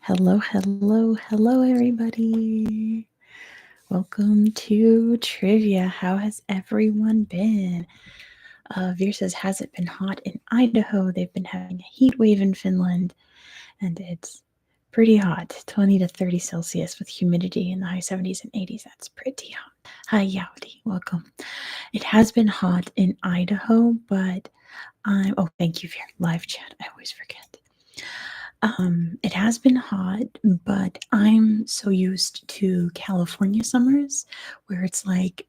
Hello, hello, hello, everybody. Welcome to trivia. How has everyone been? Veer says, has it been hot in Idaho? They've been having a heat wave in Finland, and it's pretty hot 20 to 30 Celsius with humidity in the high 70s and 80s. That's pretty hot. Hi, Yowdy. Welcome. It has been hot in Idaho, but oh, thank you for your live chat. I always forget. It has been hot, but I'm so used to California summers where it's like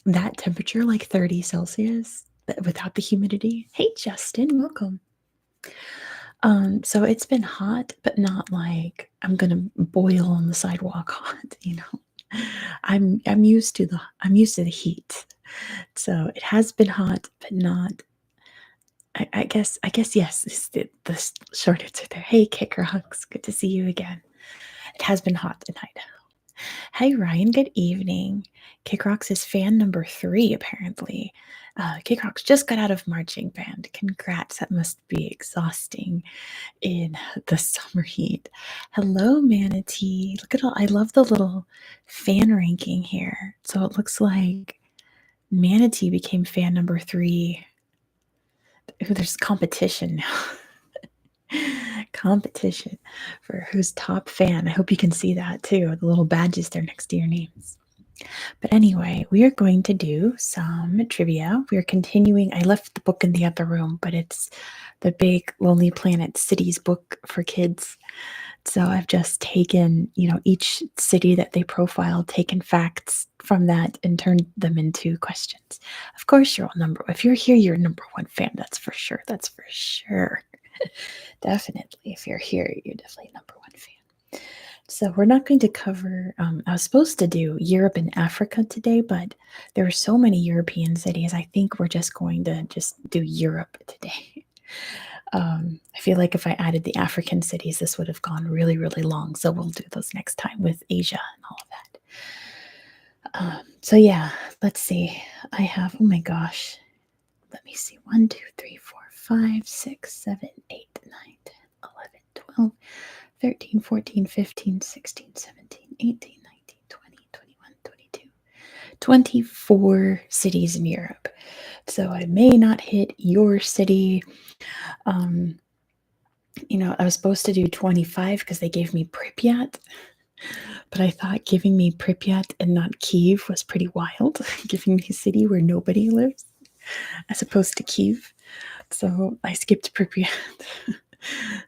that temperature, like 30 Celsius, but without the humidity. Hey, Justin, welcome. So it's been hot, but not like I'm gonna boil on the sidewalk hot. I'm used to the heat. So it has been hot, but not. I guess yes is the short answer there. Hey, Kicker Hunks, good to see you again. It has been hot in Idaho. Hey, Ryan, good evening. Kickrocks is fan number 3, apparently. Kickrocks just got out of marching band. Congrats, that must be exhausting in the summer heat. Hello, Manatee. Look at all, I love the little fan ranking here. So it looks like Manatee became fan number 3. Ooh, there's competition now. Competition for who's top fan. I hope you can see that too. The little badges there next to your names. But anyway, we are going to do some trivia. We are continuing. I left the book in the other room, but it's the big Lonely Planet Cities book for kids. So I've just taken, each city that they profiled, taken facts from that and turned them into questions. Of course, if you're here, you're a number 1 fan. That's for sure. That's for sure. Definitely. If you're here, you're definitely number 1 fan. So we're not going to cover, I was supposed to do Europe and Africa today, but there are so many European cities. I think we're just going to just do Europe today. I feel like if I added the African cities, this would have gone really, really long. So we'll do those next time with Asia and all of that. So yeah, let's see. I have, oh my gosh, let me see, 1, 2, 3, 4, 5, 6, 7, 8, 9, 10, 11, 12, 13, 14, 15, 16, 17, 18, 19, 20, 21, 22, 24 cities in Europe. So I may not hit your city. I was supposed to do 25 because they gave me Pripyat, but I thought giving me Pripyat and not Kyiv was pretty wild, giving me a city where nobody lives as opposed to Kyiv. So I skipped Pripyat.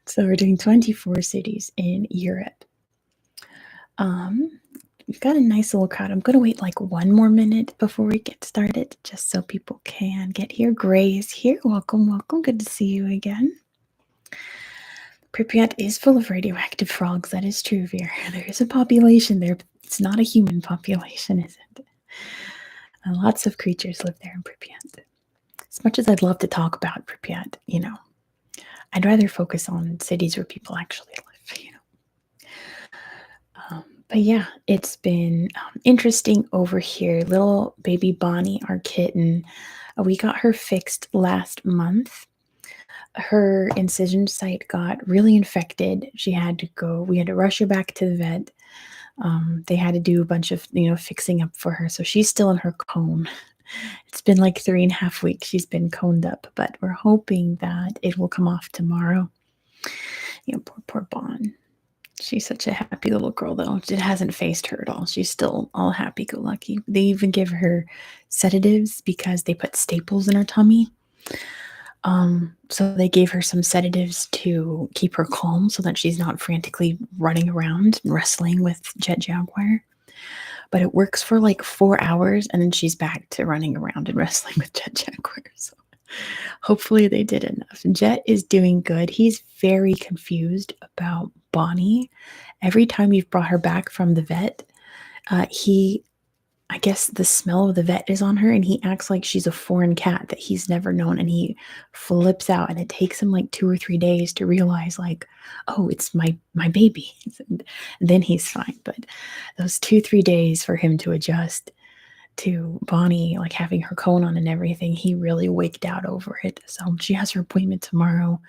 So we're doing 24 cities in Europe. We've got a nice little crowd. I'm going to wait like 1 more minute before we get started, just so people can get here. Gray's here. Welcome, welcome. Good to see you again. Pripyat is full of radioactive frogs. That is true, Veer. There is a population there, but it's not a human population, is it? Lots of creatures live there in Pripyat. As much as I'd love to talk about Pripyat, I'd rather focus on cities where people actually live, But yeah, it's been interesting over here. Little baby Bonnie, our kitten, we got her fixed last month. Her incision site got really infected. We had to rush her back to the vet. They had to do a bunch of, fixing up for her. So she's still in her cone. It's been like 3.5 weeks she's been coned up, but we're hoping that it will come off tomorrow. Poor Bon. She's such a happy little girl, though. It hasn't phased her at all. She's still all happy-go-lucky. They even give her sedatives because they put staples in her tummy. So they gave her some sedatives to keep her calm so that she's not frantically running around and wrestling with Jet Jaguar. But it works for like 4 hours, and then she's back to running around and wrestling with Jet Jaguar. So hopefully they did enough. Jet is doing good. He's very confused about Bonnie. Every time we've brought her back from the vet, I guess the smell of the vet is on her, and he acts like she's a foreign cat that he's never known, and he flips out, and it takes him like 2 or 3 days to realize, like, oh, it's my baby. And then he's fine. But those 2-3 days for him to adjust to Bonnie, like having her cone on and everything, he really wigged out over it. So she has her appointment tomorrow.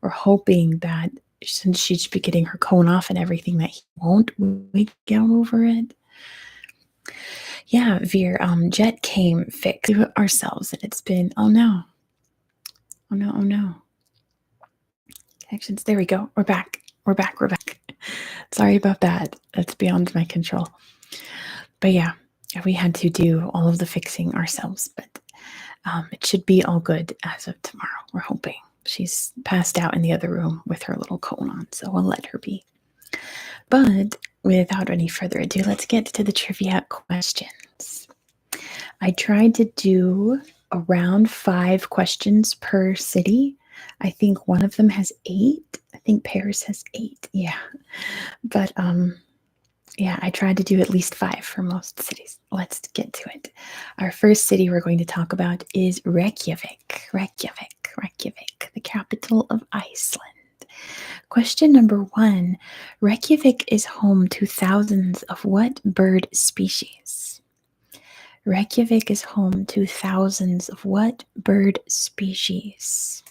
We're hoping that since she should be getting her cone off and everything, that he won't wake out over it. Yeah, Veer, Jet came fixed it ourselves, and it's been, oh no. Oh no, oh no. Connections, there we go. We're back. We're back. Sorry about that. That's beyond my control. But yeah, we had to do all of the fixing ourselves, but it should be all good as of tomorrow. We're hoping. She's passed out in the other room with her little cone on, so we'll let her be. But without any further ado, let's get to the trivia questions. I tried to do around 5 questions per city. I think one of them has 8. I think Paris has 8. Yeah. But yeah, I tried to do at least 5 for most cities. Let's get to it. Our first city we're going to talk about is Reykjavik. Reykjavik, the capital of Iceland. Question number 1. Reykjavik is home to thousands of what bird species? Reykjavik is home to thousands of what bird species?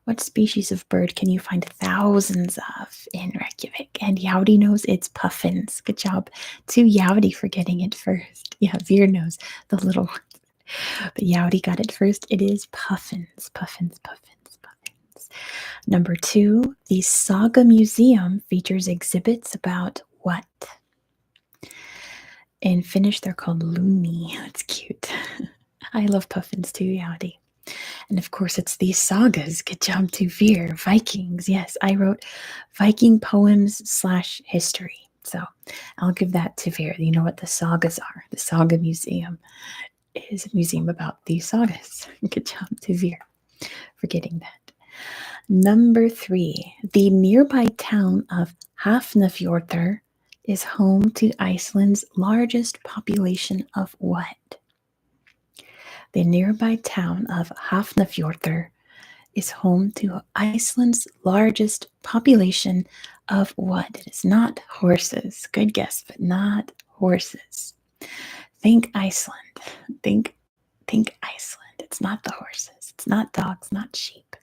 What species of bird can you find thousands of in Reykjavik? And Yaudi knows it's puffins. Good job to Yaudi for getting it first. Yeah, Veer knows the little ones. But Yaudi got it first. It is puffins. Number 2, the Saga Museum features exhibits about what? In Finnish, they're called luni. That's cute. I love puffins too, Yaudi. And of course, it's these sagas. Good job to Veer. Vikings. Yes, I wrote Viking poems / history. So I'll give that to Veer. You know what the sagas are. The Saga Museum is a museum about these sagas. Good job to Veer for getting that. Number 3, the nearby town of Hafnarfjörður is home to Iceland's largest population of what? The nearby town of Hafnarfjörður is home to Iceland's largest population of what? It is not horses. Good guess, but not horses. Think Iceland. Think Iceland. It's not the horses. It's not dogs, not sheep.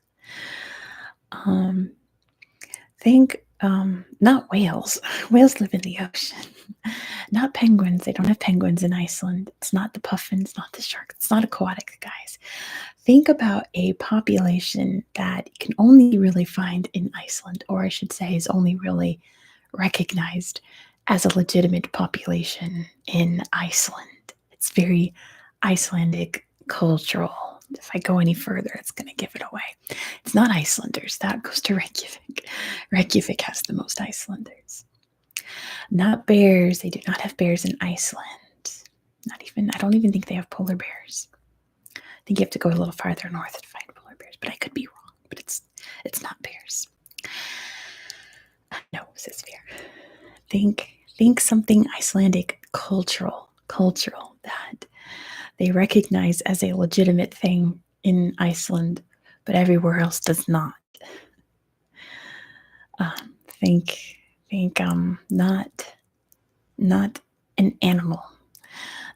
Think not whales. Whales live in the ocean. Not penguins. They don't have penguins in Iceland. It's not the puffins, not the sharks. It's not aquatic, guys. Think about a population that you can only really find in Iceland, or I should say is only really recognized as a legitimate population in Iceland. It's very Icelandic cultural. If I go any further, it's going to give it away. It's not Icelanders. That goes to Reykjavik. Reykjavik has the most Icelanders. Not bears. They do not have bears in Iceland. I don't even think they have polar bears. I think you have to go a little farther north to find polar bears, but I could be wrong. But it's not bears. No, says Veer. Think something Icelandic cultural that they recognize as a legitimate thing in Iceland, but everywhere else does not. Think not an animal,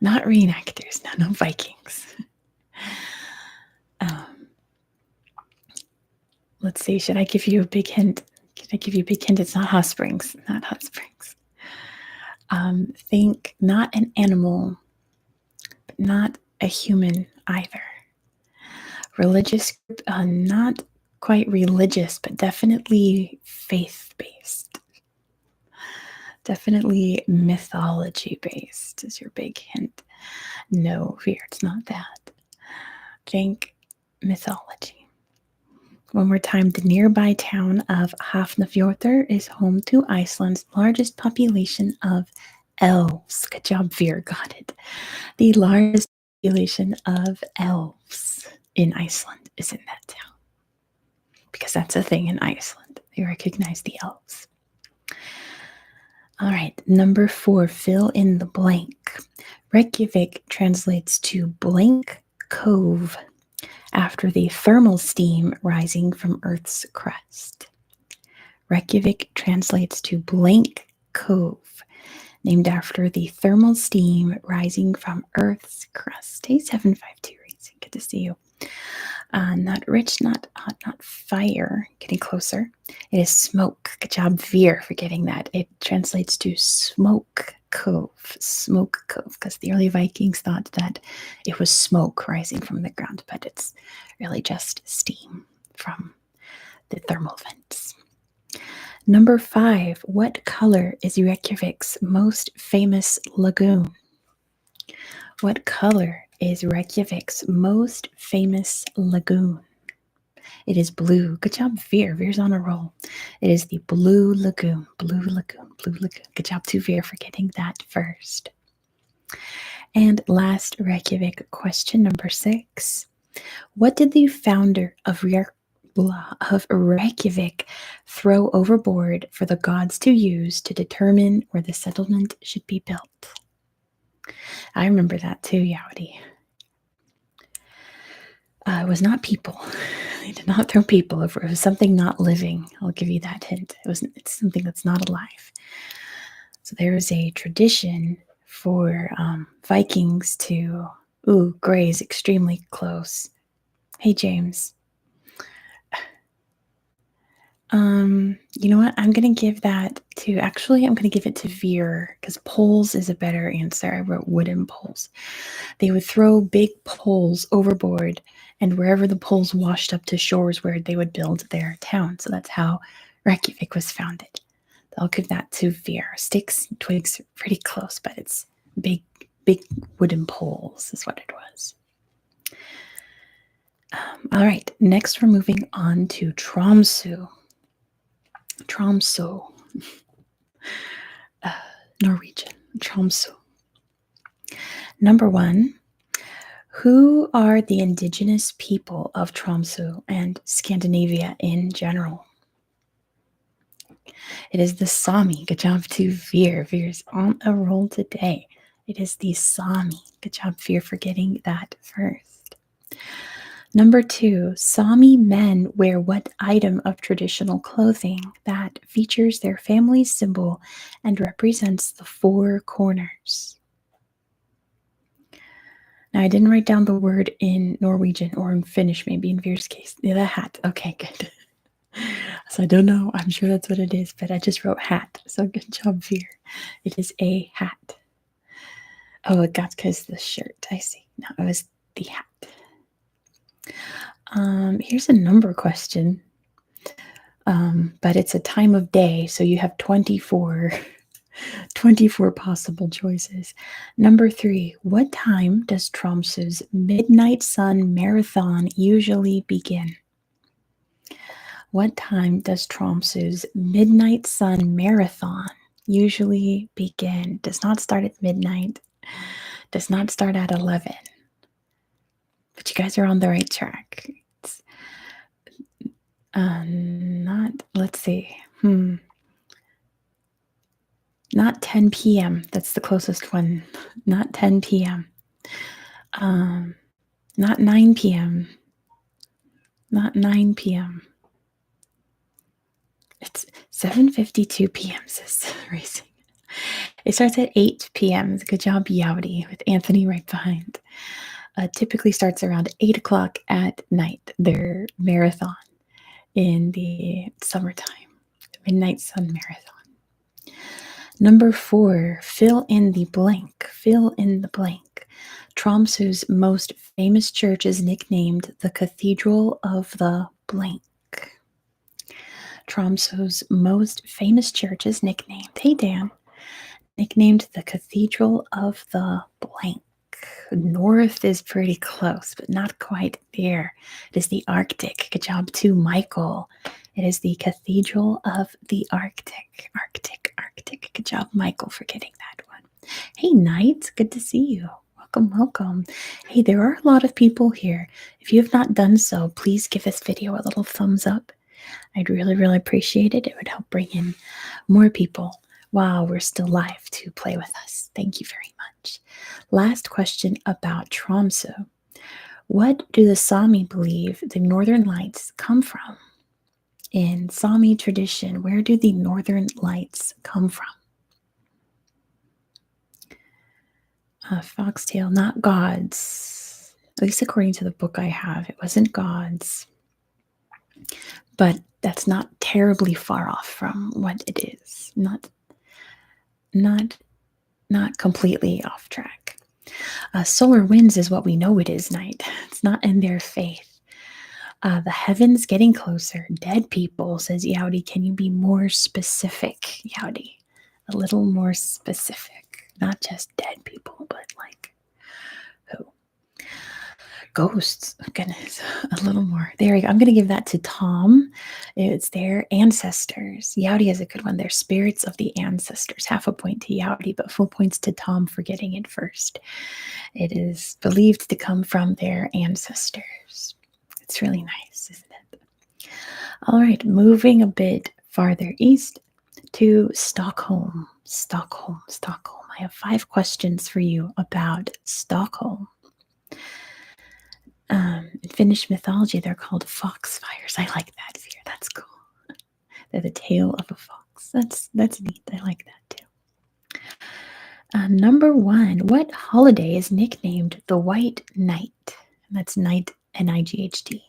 not reenactors, no Vikings. Let's see, should I give you a big hint? It's not hot springs, think not an animal, but not a human either. Religious group, not quite religious, but definitely faith-based. Definitely mythology-based is your big hint. No, Veer, it's not that. Think mythology. One more time, the nearby town of Hafnarfjörður is home to Iceland's largest population of elves. Good job, Veer, got it. The largest population of elves in Iceland is in that town. Because that's a thing in Iceland. They recognize the elves. All right, number 4, fill in the blank. Reykjavik translates to blank cove after the thermal steam rising from Earth's crust. Reykjavik translates to blank cove, named after the thermal steam rising from Earth's crust. Hey, 752 Racing, good to see you. Not rich, not hot, not fire. Getting closer. It is smoke. Good job, Veer, for getting that. It translates to smoke cove. Smoke cove, because the early Vikings thought that it was smoke rising from the ground, but it's really just steam from the thermal vents. Number 5. What color is Reykjavik's most famous lagoon? What color is Reykjavik's most famous lagoon? It is blue. Good job, Veer. Veer's on a roll. It is the Blue Lagoon. Blue Lagoon. Blue Lagoon. Good job to Veer for getting that first. And last Reykjavik question, number 6. What did the founder of Reykjavik throw overboard for the gods to use to determine where the settlement should be built? I remember that too, Yowdy. It was not people. They did not throw people over. It was something not living. I'll give you that hint. It's something that's not alive. So there is a tradition for Vikings to, graze extremely close. Hey, James. You know what? I'm going to give that to, I'm going to give it to Veer, because poles is a better answer. I wrote wooden poles. They would throw big poles overboard, and wherever the poles washed up to shores where they would build their town. So that's how Reykjavik was founded. I'll give that to Veer. Sticks and twigs are pretty close, but it's big wooden poles is what it was. All right, next we're moving on to Tromsø. Norwegian. Tromsø. Number 1. Who are the indigenous people of Tromsø and Scandinavia in general? It is the Sami. Good job to Veer. Veer's on a roll today. It is the Sami. Good job, Veer, for getting that first. Number 2, Sami men wear what item of traditional clothing that features their family symbol and represents the 4 corners? Now, I didn't write down the word in Norwegian or in Finnish, maybe in Veer's case. Yeah, the hat. Okay, good. So I don't know. I'm sure that's what it is, but I just wrote hat. So good job, Veer. It is a hat. Oh, it got because the shirt. I see. No, it was the hat. Here's a number question, but it's a time of day, so you have 24 possible choices. Number 3, what time does Tromsø's Midnight Sun Marathon usually begin? What time does Tromsø's Midnight Sun Marathon usually begin? Does not start at midnight, does not start at 11. But you guys are on the right track. It's let's see. Not 10 p.m. That's the closest one. Not 10 p.m. Not 9 p.m. Not 9 p.m. It's 7:52 p.m. says Racing. It starts at 8 p.m. Good job, Yowdy, with Anthony right behind. Typically starts around 8 o'clock at night, their marathon in the summertime, Midnight Sun Marathon. Number 4, fill in the blank. Fill in the blank. Tromsø's most famous church is nicknamed the Cathedral of the blank. Tromsø's most famous church is nicknamed, hey Dan, nicknamed the Cathedral of the blank. North is pretty close, but not quite there. It is the Arctic. Good job to Michael. It is the Cathedral of the Arctic. Arctic. Good job, Michael, for getting that one. Hey, Knight. Good to see you. Welcome. Hey, there are a lot of people here. If you have not done so, please give this video a little thumbs up. I'd really appreciate it. It would help bring in more people while we're still live to play with us. Thank you very much. Last question about Tromsø. What do the Sami believe the Northern Lights come from? In Sami tradition, where do the Northern Lights come from? Foxtail, not gods. At least according to the book I have, it wasn't God's. But that's not terribly far off from what it is. Not completely off track. Solar winds is what we know it is, Night. It's not in their faith. The heavens getting closer. Dead people, says Yowdy. Can you be more specific, Yowdy? A little more specific. Not just dead people, but like who? Ghosts. Oh, goodness. A little more. There we go. I'm going to give that to Tom. It's their ancestors. Yowdy is a good one. They're spirits of the ancestors. Half a point to Yowdy, but full points to Tom for getting it first. It is believed to come from their ancestors. It's really nice, isn't it? All right, moving a bit farther east to Stockholm. Stockholm. I have 5 questions for you about Stockholm. In Finnish mythology, they're called foxfires. I like that fear. That's cool. They're the tail of a fox. That's neat. I like that too. Number 1, what holiday is nicknamed the White Night? That's night, N-I-G-H-T.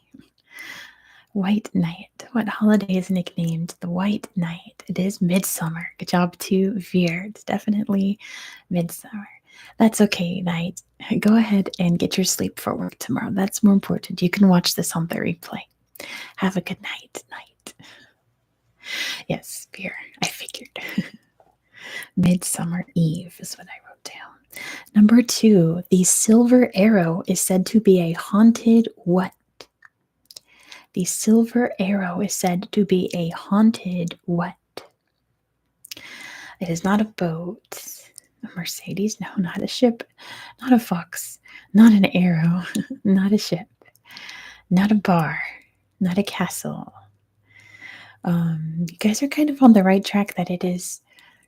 White Night. What holiday is nicknamed the White Night? It is Midsummer. Good job to Veer. It's definitely Midsummer. That's okay, Night. Go ahead and get your sleep for work tomorrow. That's more important. You can watch this on the replay. Have a good night, Night. Yes, Veer. I figured. Midsummer Eve is what I wrote down. Number 2, the Silver Arrow is said to be a haunted what? The Silver Arrow is said to be a haunted what? It is not a boat, a Mercedes, no, not a ship, not a fox, not an arrow, not a ship, not a bar, not a castle. You guys are kind of on the right track that it is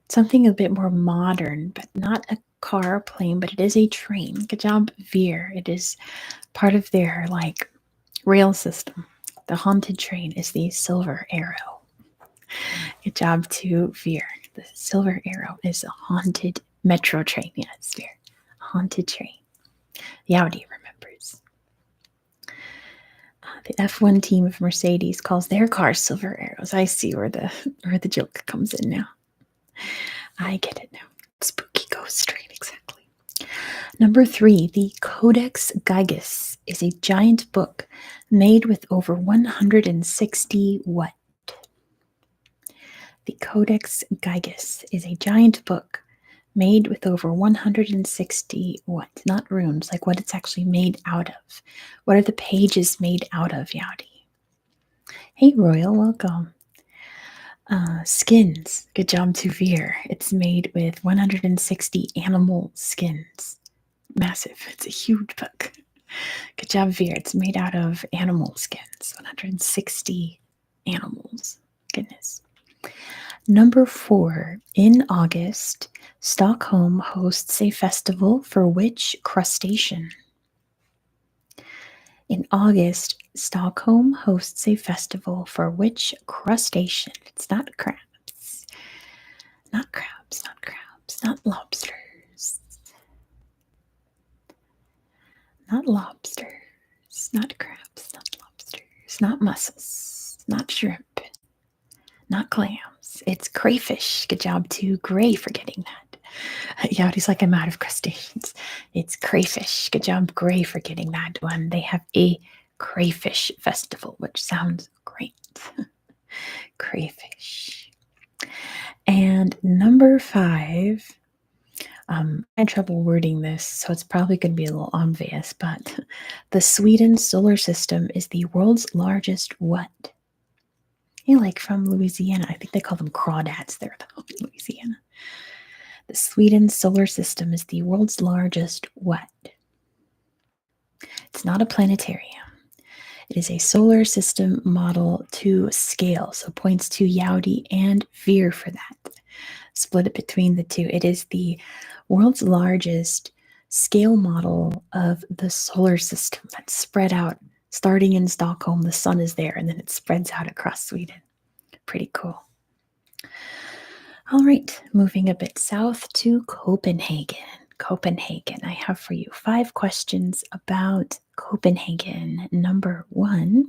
something a bit more modern, but not a car or plane, but it is a train. Good job, Veer. It is part of their rail system. The haunted train is the Silver Arrow. Good job to Veer. The Silver Arrow is a haunted metro train. Yes, Veer. Haunted train. Yowdy remembers. The F1 team of Mercedes calls their cars Silver Arrows. I see where the joke comes in now. I get it now. Spooky ghost train, exactly. Number 3, the Codex Gigas is a giant book made with over 160 what? The Codex Gigas is a giant book made with over 160 what? Not runes, like what it's actually made out of. What are the pages made out of, Yowdy? Hey, Royal, welcome. Skins. Good job to Veer. It's made with 160 animal skins. Massive. It's a huge book. Good job, Veer. It's made out of animal skins. 160 animals. Goodness. Number 4. In August, Stockholm hosts a festival for which crustacean? In August, Stockholm hosts a festival for which crustacean? It's not crabs. Not crabs, not crabs, not lobsters. Not lobsters, not crabs, not lobsters, not mussels, not shrimp, not clams. It's crayfish. Good job to Gray for getting that. Yowdy's like, I'm out of crustaceans. It's crayfish. Good job, Gray, for getting that one. They have a crayfish festival, which sounds great. Crayfish. And number 5, I had trouble wording this, so it's probably going to be a little obvious, but the Sweden solar system is the world's largest what? Like from Louisiana. I think they call them crawdads there, though, in Louisiana. The Sweden solar system is the world's largest what? It's not a planetarium. It is a solar system model to scale, so points to Yowdy and Veer for that. Split it between the two. It is the world's largest scale model of the solar system that's spread out. Starting in Stockholm, the sun is there, and then it spreads out across Sweden. Pretty cool. All right, moving a bit south to Copenhagen. Copenhagen. I have for you 5 questions about Copenhagen. Number 1,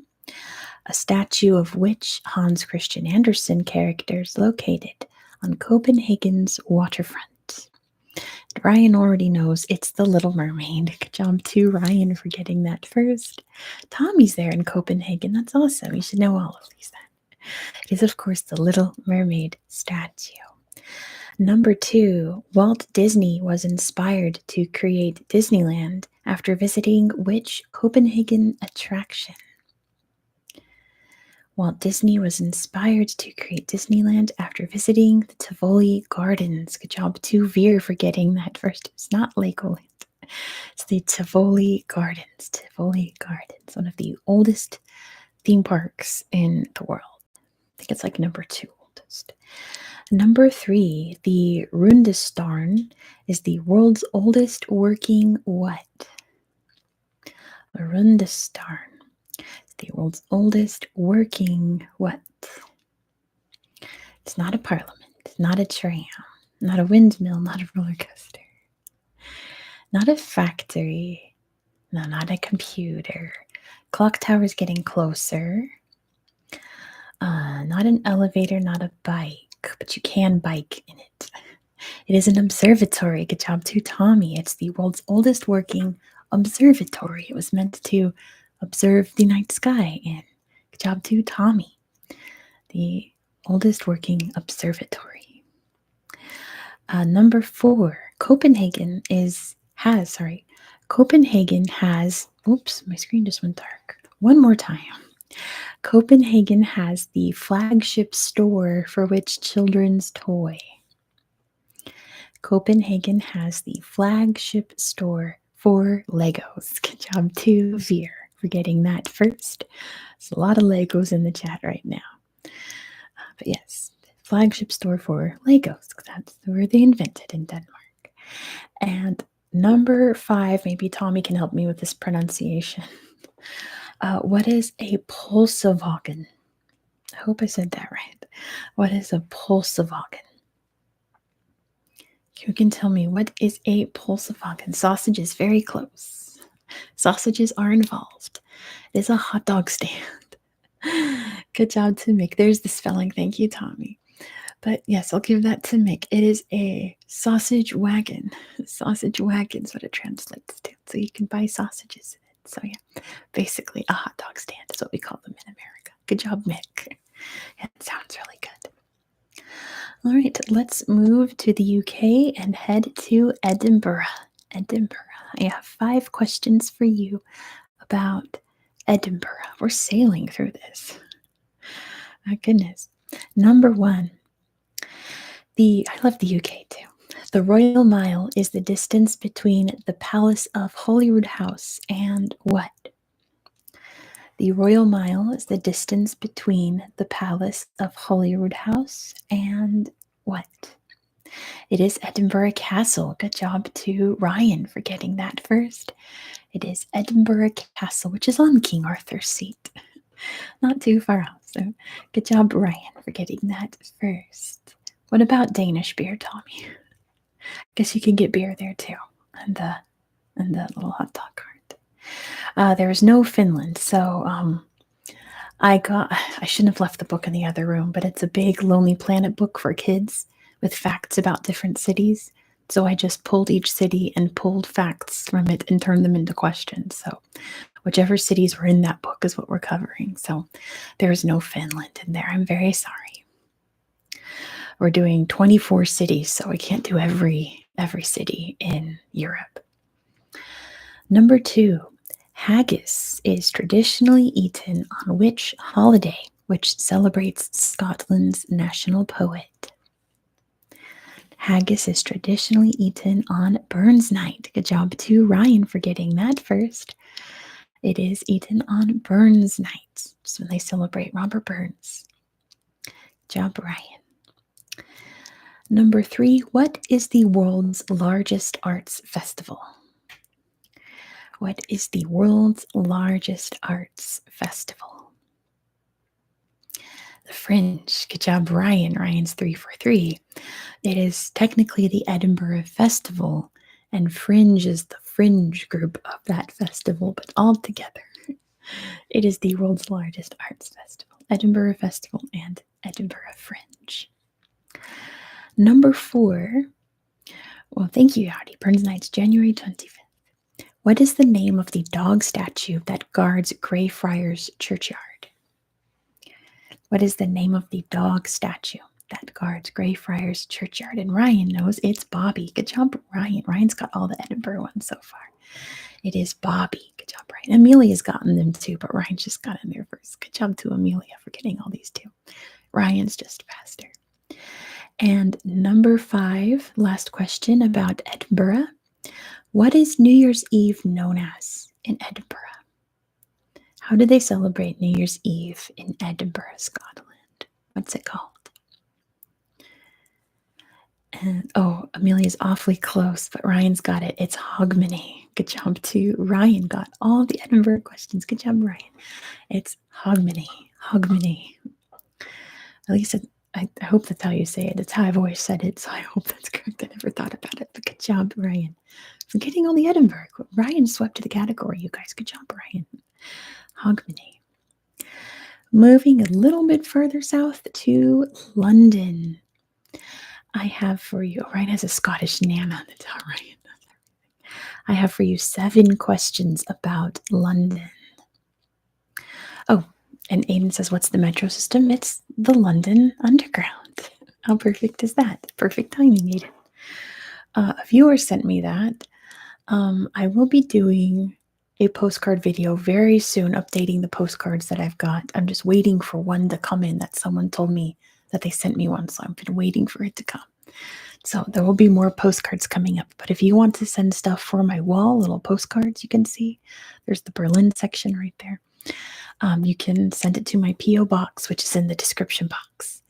a statue of which Hans Christian Andersen characters located on Copenhagen's waterfront? Ryan already knows it's the Little Mermaid. Good job to Ryan for getting that first. Tommy's there in Copenhagen. That's awesome. You should know all of these then. It is, of course, the Little Mermaid statue. Number 2, Walt Disney was inspired to create Disneyland after visiting which Copenhagen attraction? Walt Disney was inspired to create Disneyland after visiting the Tivoli Gardens. Good job to Veer for getting that first. It's not Legoland. It's the Tivoli Gardens. Tivoli Gardens, one of the oldest theme parks in the world. I think it's like number 2 oldest. Number 3, the Rundestarn is the world's oldest working what? The Rundestarn. The world's oldest working what? It's not a parliament, not a tram, not a windmill, not a roller coaster, not a factory, no, not a computer. Clock tower is getting closer. Not an elevator, not a bike, but you can bike in it. It is an observatory. Good job to Tommy. It's the world's oldest working observatory. It was meant to observe the night sky in. Good job to Tommy. The oldest working observatory. Number 4, Copenhagen has, oops, my screen just went dark. One more time. Copenhagen has the flagship store for which children's toy? Copenhagen has the flagship store for Legos. Good job to Veer for getting that first. There's a lot of Legos in the chat right now. But yes, flagship store for Legos. That's where they invented in Denmark. And number 5, maybe Tommy can help me with this pronunciation. What is a Pulsewagen? I hope I said that right. What is a Pulsewagen? You can tell me, what is a Pulsewagen? Sausage is very close. Sausages are involved. It is a hot dog stand. Good job to Mick. There's the spelling. Thank you, Tommy. But yes, I'll give that to Mick. It is a sausage wagon. Sausage wagon is what it translates to. So you can buy sausages in it. So yeah, basically a hot dog stand is what we call them in America. Good job, Mick. Yeah, it sounds really good. All right, let's move to the UK and head to Edinburgh. Edinburgh. I have 5 questions for you about Edinburgh. We're sailing through this. My goodness. Number 1. I love the UK too. The Royal Mile is the distance between the Palace of Holyrood House and what? The Royal Mile is the distance between the Palace of Holyrood House and what? It is Edinburgh Castle. Good job to Ryan for getting that first. It is Edinburgh Castle, which is on King Arthur's seat. Not too far off. So good job, Ryan, for getting that first. What about Danish beer, Tommy? Guess you can get beer there too, and the little hot dog cart. There is no Finland, so I shouldn't have left the book in the other room, but it's a big Lonely Planet book for kids with facts about different cities. So I just pulled each city and pulled facts from it and turned them into questions. So whichever cities were in that book is what we're covering. So there is no Finland in there. I'm very sorry. We're doing 24 cities, so I can't do every city in Europe. Number 2, haggis is traditionally eaten on which holiday, which celebrates Scotland's national poet? Haggis is traditionally eaten on Burns Night. Good job to Ryan for getting that first. It is eaten on Burns Night. It's when they celebrate Robert Burns. Good job, Ryan. Number 3, what is the world's largest arts festival? What is the world's largest arts festival? The Fringe. Good job, Ryan. Ryan's 3 for 3. It is technically the Edinburgh Festival, and Fringe is the fringe group of that festival, but all together, it is the world's largest arts festival, Edinburgh Festival and Edinburgh Fringe. Number 4. Well, thank you, Howdy. Burns Nights, January 25th. What is the name of the dog statue that guards Greyfriars Churchyard? What is the name of the dog statue that guards Greyfriars Churchyard? And Ryan knows it's Bobby. Good job, Ryan. Ryan's got all the Edinburgh ones so far. It is Bobby. Good job, Ryan. Amelia's gotten them too, but Ryan's just got in there first. Good job to Amelia for getting all these too. Ryan's just faster. And number 5, last question about Edinburgh. What is New Year's Eve known as in Edinburgh? How do they celebrate New Year's Eve in Edinburgh, Scotland? What's it called? And Amelia's awfully close, but Ryan's got it. It's Hogmanay. Good job too. Ryan got all the Edinburgh questions. Good job, Ryan. It's Hogmanay. Hogmanay. At least I hope that's how you say it. It's how I've always said it, so I hope that's correct. I never thought about it, but good job, Ryan. For getting all the Edinburgh. Ryan swept the category, you guys. Good job, Ryan. Hogmanay. Moving a little bit further south to London. I have for you, Ryan has a Scottish Nana. That's how Ryan does everything. I have for you 7 questions about London. Oh, and Aiden says, what's the metro system? It's the London Underground. How perfect is that? Perfect timing, Aiden. A viewer sent me that. I will be doing a postcard video very soon, updating the postcards that I've got. I'm just waiting for one to come in that someone told me that they sent me one, so I've been waiting for it to come. So there will be more postcards coming up. But if you want to send stuff for my wall, little postcards you can see, there's the Berlin section right there. You can send it to my P.O. box, which is in the description box.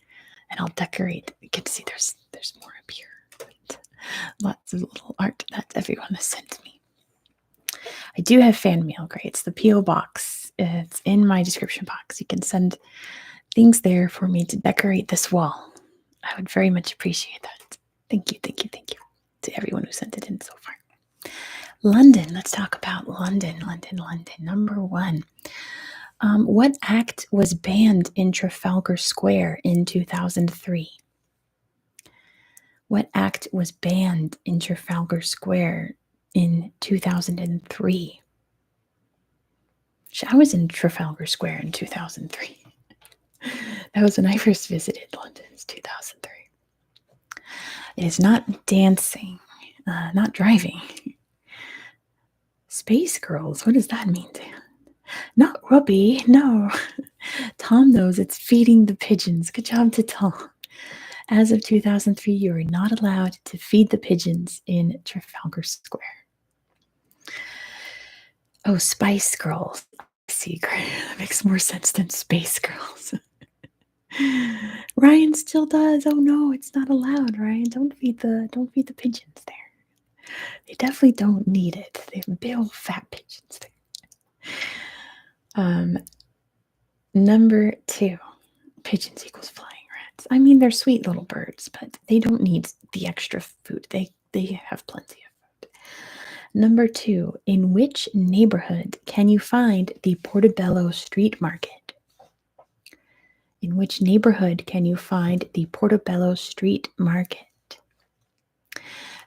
And I'll decorate. You can see there's more up here. Lots of little art that everyone has sent me. I do have fan mail, great. It's the P.O. box. It's in my description box. You can send things there for me to decorate this wall. I would very much appreciate that. Thank you to everyone who sent it in so far. London, let's talk about London. Number 1. What act was banned in Trafalgar Square in 2003? What act was banned in Trafalgar Square in 2003? I was in Trafalgar Square in 2003. That was when I first visited London. It's 2003. It is not dancing, not driving. Space Girls, what does that mean, Dan? Not Robbie, no. Tom knows it's feeding the pigeons. Good job to Tom. As of 2003, you are not allowed to feed the pigeons in Trafalgar Square. Oh, Spice Girls. I see, that makes more sense than Space Girls. Ryan still does. Oh no, it's not allowed, Ryan. Don't feed the pigeons there. They definitely don't need it. They have big old fat pigeons there. Number 2, pigeons equals flying rats. I mean, they're sweet little birds, but they don't need the extra food. They have plenty of food. Number 2, in which neighborhood can you find the Portobello Street Market? In which neighborhood can you find the Portobello Street Market?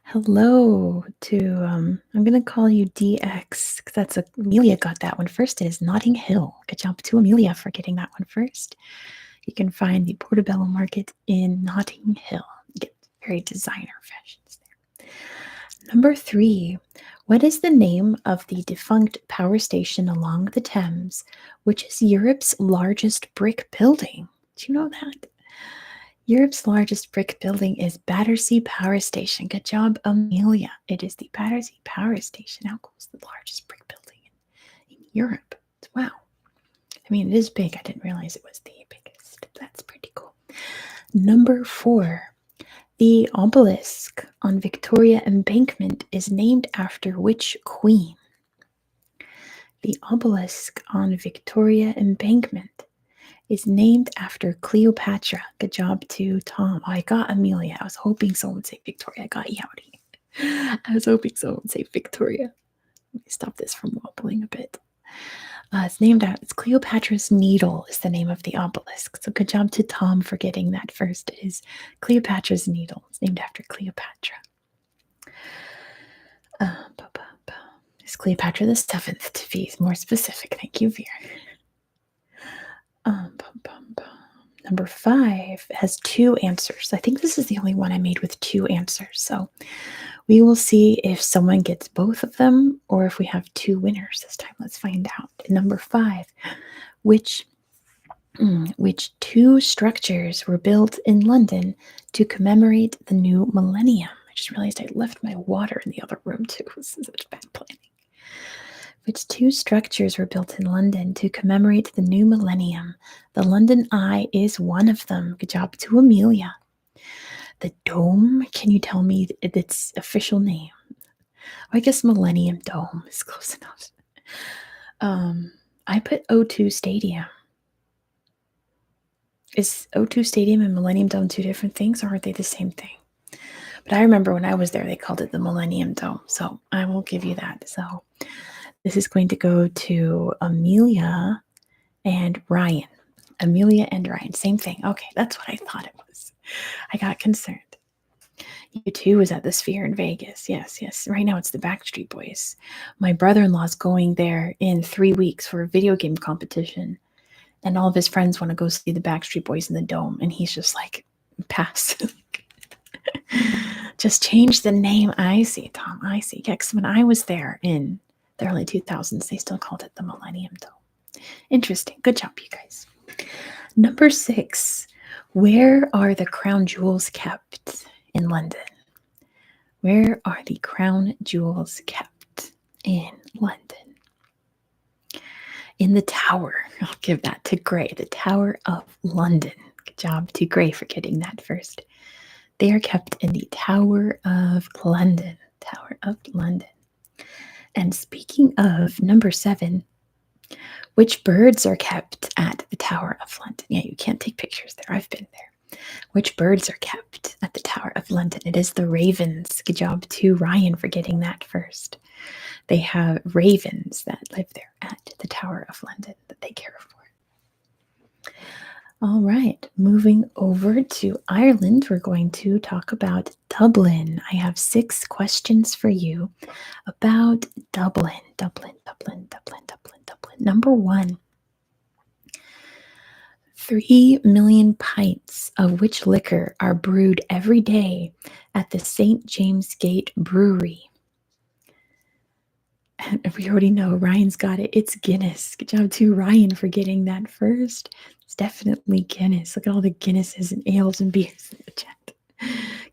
Hello to, I'm going to call you DX, because Amelia got that one first. It is Notting Hill. Good job to Amelia for getting that one first. You can find the Portobello Market in Notting Hill. You get very designer fashions there. Number 3, what is the name of the defunct power station along the Thames, which is Europe's largest brick building? Do you know that? Europe's largest brick building is Battersea Power Station. Good job, Amelia. It is the Battersea Power Station. How cool is the largest brick building in Europe? Wow. I mean, it is big. I didn't realize it was the biggest. That's pretty cool. Number 4. The obelisk on Victoria Embankment is named after which queen? The obelisk on Victoria Embankment is named after Cleopatra. Good job to Tom. I got Amelia. I was hoping someone would say Victoria. I got Yowdy. I was hoping someone would say Victoria. Let me stop this from wobbling a bit. It's Cleopatra's Needle is the name of the obelisk. So good job to Tom for getting that first. It is Cleopatra's Needle. It's named after Cleopatra. Is Cleopatra the seventh, to be more specific? Thank you, Veer. Number 5 has 2 answers. I think this is the only one I made with 2 answers. So we will see if someone gets both of them or if we have 2 winners this time. Let's find out. Number 5, which 2 structures were built in London to commemorate the new millennium? I just realized I left my water in the other room too. This is such bad planning. Which 2 structures were built in London to commemorate the new millennium? The London Eye is one of them. Good job to Amelia. The Dome, can you tell me its official name? I guess Millennium Dome is close enough. I put O2 Stadium. Is O2 Stadium and Millennium Dome 2 different things, or are they the same thing? But I remember when I was there, they called it the Millennium Dome, so I will give you that. So this is going to go to Amelia and Ryan. Amelia and Ryan, same thing. Okay, that's what I thought it was. I got concerned. U2 was at the Sphere in Vegas. Yes. Right now it's the Backstreet Boys. My brother-in-law's going there in 3 weeks for a video game competition. And all of his friends want to go see the Backstreet Boys in the Dome. And he's just like, pass. Just change the name. I see, Tom. I see. Yeah, because when I was there in the early 2000s, they still called it the Millennium Dome. Interesting. Good job, you guys. Number 6. Where are the crown jewels kept in London? Where are the crown jewels kept in London? In the Tower. I'll give that to Gray. The Tower of London. Good job to Gray for getting that first. They are kept in the Tower of London. Tower of London. And speaking of number 7, which birds are kept at the Tower of London? Yeah, you can't take pictures there. I've been there. Which birds are kept at the Tower of London? It is the ravens. Good job to Ryan for getting that first. They have ravens that live there at the Tower of London that they care for. All right, moving over to Ireland, we're going to talk about Dublin. I have 6 questions for you about Dublin. Number 1. 3 million pints of which liquor are brewed every day at the St. James Gate Brewery? And we already know Ryan's got it. It's Guinness. Good job to Ryan for getting that first. It's definitely Guinness. Look at all the Guinnesses and ales and beers in the chat.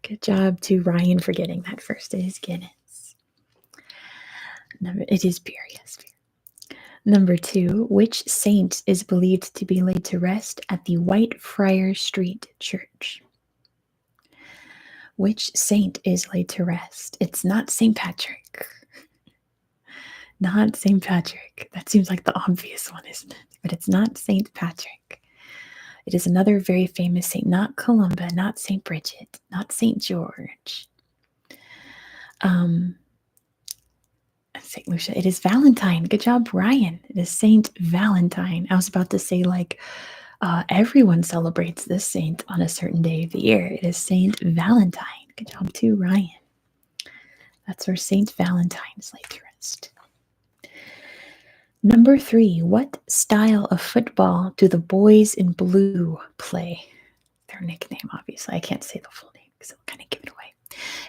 Good job to Ryan for getting that first. It is Guinness. It is beer, yes, beer. Number 2, which saint is believed to be laid to rest at the Whitefriars Street Church? Which saint is laid to rest? It's not St. Patrick. Not St. Patrick. That seems like the obvious one, isn't it? But it's not St. Patrick. It is another very famous saint. Not Columba, not St. Bridget, not St. George. St. Lucia. It is Valentine. Good job, Ryan. It is Saint Valentine. I was about to say, everyone celebrates this saint on a certain day of the year. It is Saint Valentine. Good job too, Ryan. That's where Saint Valentine is laid to rest. Number 3, what style of football do the boys in blue play? Their nickname, obviously. I can't say the full name because it'll kind of give it away.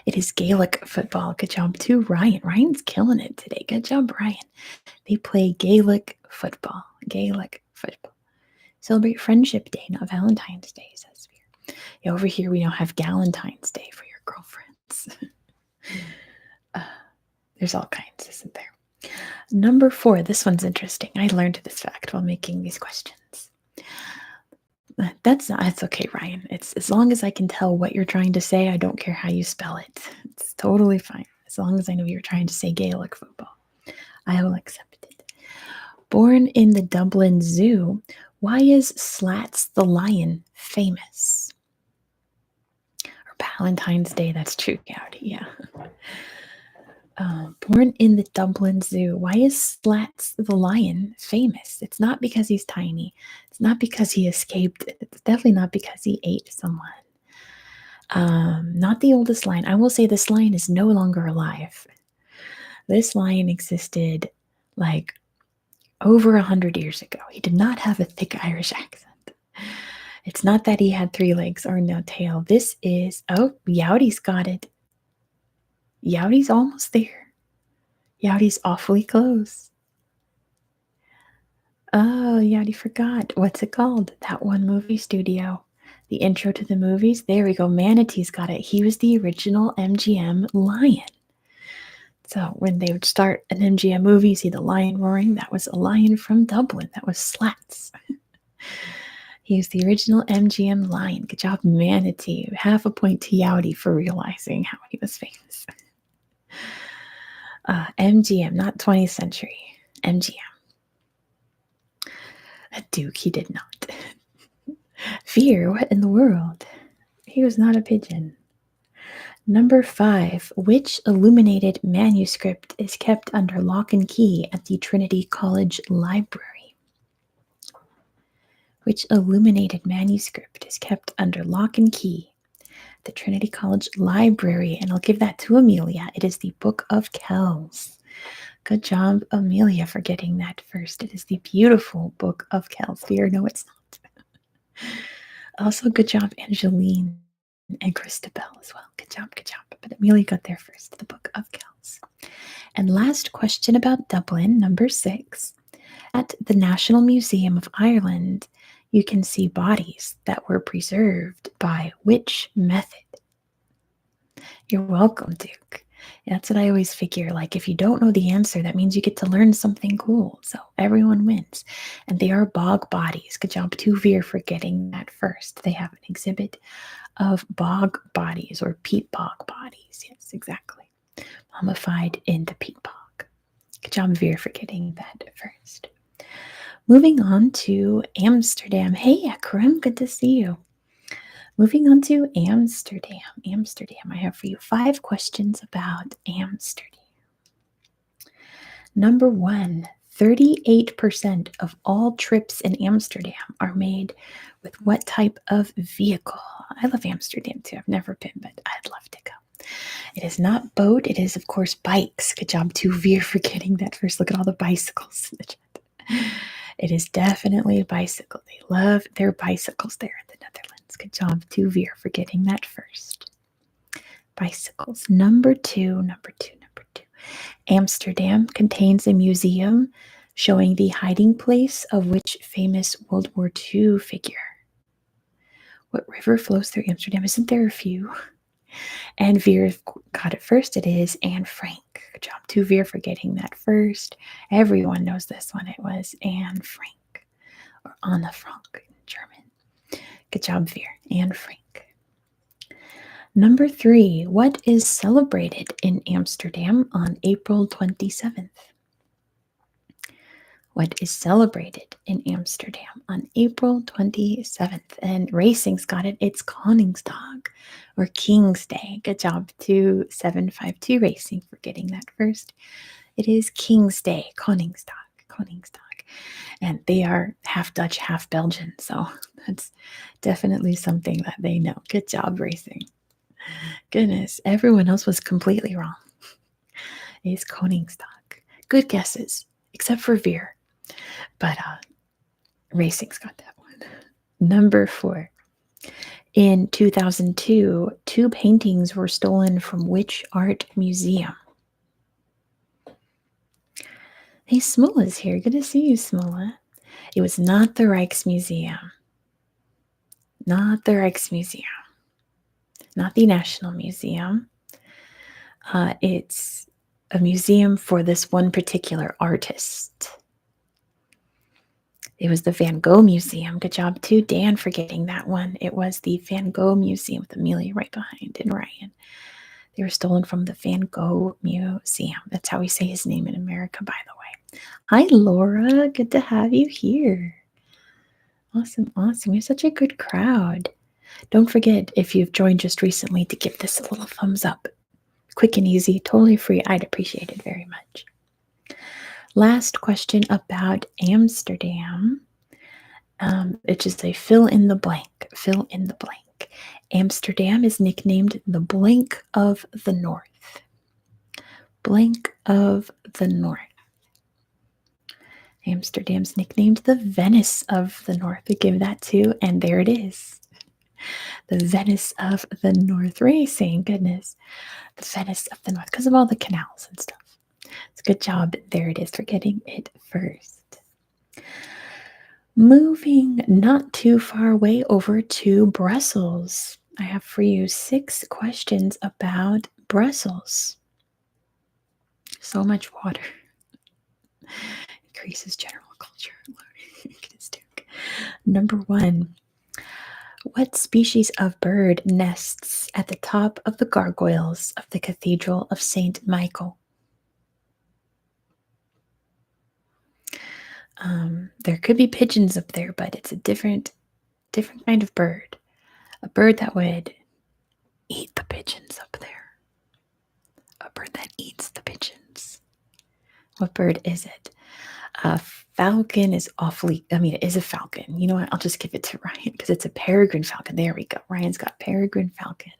It is Gaelic football. Good job to Ryan. Ryan's killing it today. Good job, Ryan. They play Gaelic football. Gaelic football. Celebrate Friendship Day, not Valentine's Day, says Spear. Yeah, over here we now have Galentine's Day for your girlfriends. There's all kinds, isn't there? Number 4. This one's interesting. I learned this fact while making these questions. It's okay, Ryan. It's as long as I can tell what you're trying to say, I don't care how you spell it. It's totally fine. As long as I know you're trying to say Gaelic football, I will accept it. Born in the Dublin Zoo, why is Slats the lion famous? Or Valentine's Day, that's true, Gowdy, yeah. Born in the Dublin Zoo. Why is Slats the lion famous? It's not because he's tiny. It's not because he escaped. It's definitely not because he ate someone. Not the oldest lion. I will say this lion is no longer alive. This lion existed like over 100 years ago. He did not have a thick Irish accent. It's not that he had 3 legs or no tail. This is, oh, Yowdy's got it. Yowdy's almost there. Yowdy's awfully close. Oh, Yowdy forgot. What's it called? That one movie studio. The intro to the movies. There we go. Manatee's got it. He was the original MGM lion. So when they would start an MGM movie, see the lion roaring, that was a lion from Dublin. That was Slats. He was the original MGM lion. Good job, Manatee. Half a point to Yowdy for realizing how he was famous. MGM, not 20th century. MGM. A Duke, he did not. Fear, what in the world? He was not a pigeon. Number 5, which illuminated manuscript is kept under lock and key at the Trinity College Library? Which illuminated manuscript is kept under lock and key at the Trinity College Library? And I'll give that to Amelia. It is the Book of Kells. Good job, Amelia, for getting that first. It is the beautiful Book of Kells. Fear, no, it's not. Also, good job, Angeline and Christabel as well. Good job, good job. But Amelia got there first, the Book of Kells. And last question about Dublin, number 6. At the National Museum of Ireland, you can see bodies that were preserved by which method? You're welcome, Duke. That's what I always figure. Like, if you don't know the answer, that means you get to learn something cool. So everyone wins. And they are bog bodies. Good job to Veer for getting that first. They have an exhibit of bog bodies or peat bog bodies. Yes, exactly. Mummified in the peat bog. Good job, Veer, for getting that first. Moving on to Amsterdam. Hey, Akram, good to see you. Moving on to Amsterdam. Amsterdam, I have for you 5 questions about Amsterdam. Number 1, 38% of all trips in Amsterdam are made with what type of vehicle? I love Amsterdam too. I've never been, but I'd love to go. It is not boat. It is, of course, bikes. Good job to Veer for getting that first. Look at all the bicycles in the chat. It is definitely a bicycle. They love their bicycles there in the Netherlands. Good job to Veer for getting that first. Bicycles. Number two. Amsterdam contains a museum showing the hiding place of which famous World War II figure? What river flows through Amsterdam? Isn't there a few? And Veer got it first. It is Anne Frank. Good job to Veer for getting that first. Everyone knows this one. It was Anne Frank, or Anne Frank in German. Good job, Veer. Anne Frank. Number 3, what is celebrated in Amsterdam on April 27th? What is celebrated in Amsterdam on April 27th? And racing's got it. It's Koningsdag, or King's Day. Good job to 752 Racing for getting that first. It is King's Day, Koningsdag. And they are half Dutch, half Belgian, so that's definitely something that they know. Good job, Racing. Goodness, everyone else was completely wrong. It's Koningsdag. Good guesses, except for Veer. But Racing's got that one. Number 4. In 2002, 2 paintings were stolen from which art museum? Hey, Smola's here. Good to see you, Smola. It was not the Rijksmuseum. Not the Rijksmuseum. Not the National Museum. It's a museum for this one particular artist. It was the Van Gogh Museum. Good job to Dan for getting that one. It was the Van Gogh Museum with Amelia right behind and Ryan. They were stolen from the Van Gogh Museum. That's how we say his name in America, by the way. Hi, Laura. Good to have you here. Awesome. We have such a good crowd. Don't forget, if you've joined just recently, to give this a little thumbs up. quick and easy, totally free. I'd appreciate it very much. Last question about Amsterdam. It's just a fill in the blank. Fill in the blank. Amsterdam is nicknamed the blank of the North. Blank of the North. Amsterdam's nicknamed the Venice of the North. We give that to, and there it is. The Venice of the North racing. Goodness. The Venice of the North because of all the canals and stuff. It's a good job. There it is for getting it first. Moving not too far away over to Brussels. I have for you 6 questions about Brussels. So much water. Increases general culture. Number 1. What species of bird nests at the top of the gargoyles of the Cathedral of St. Michael? There could be pigeons up there, but it's a different kind of bird. A bird that would eat the pigeons up there. A bird that eats the pigeons. What bird is it? A falcon is it is a falcon. You know what? I'll just give it to Ryan because it's a peregrine falcon. There we go. Ryan's got peregrine falcon.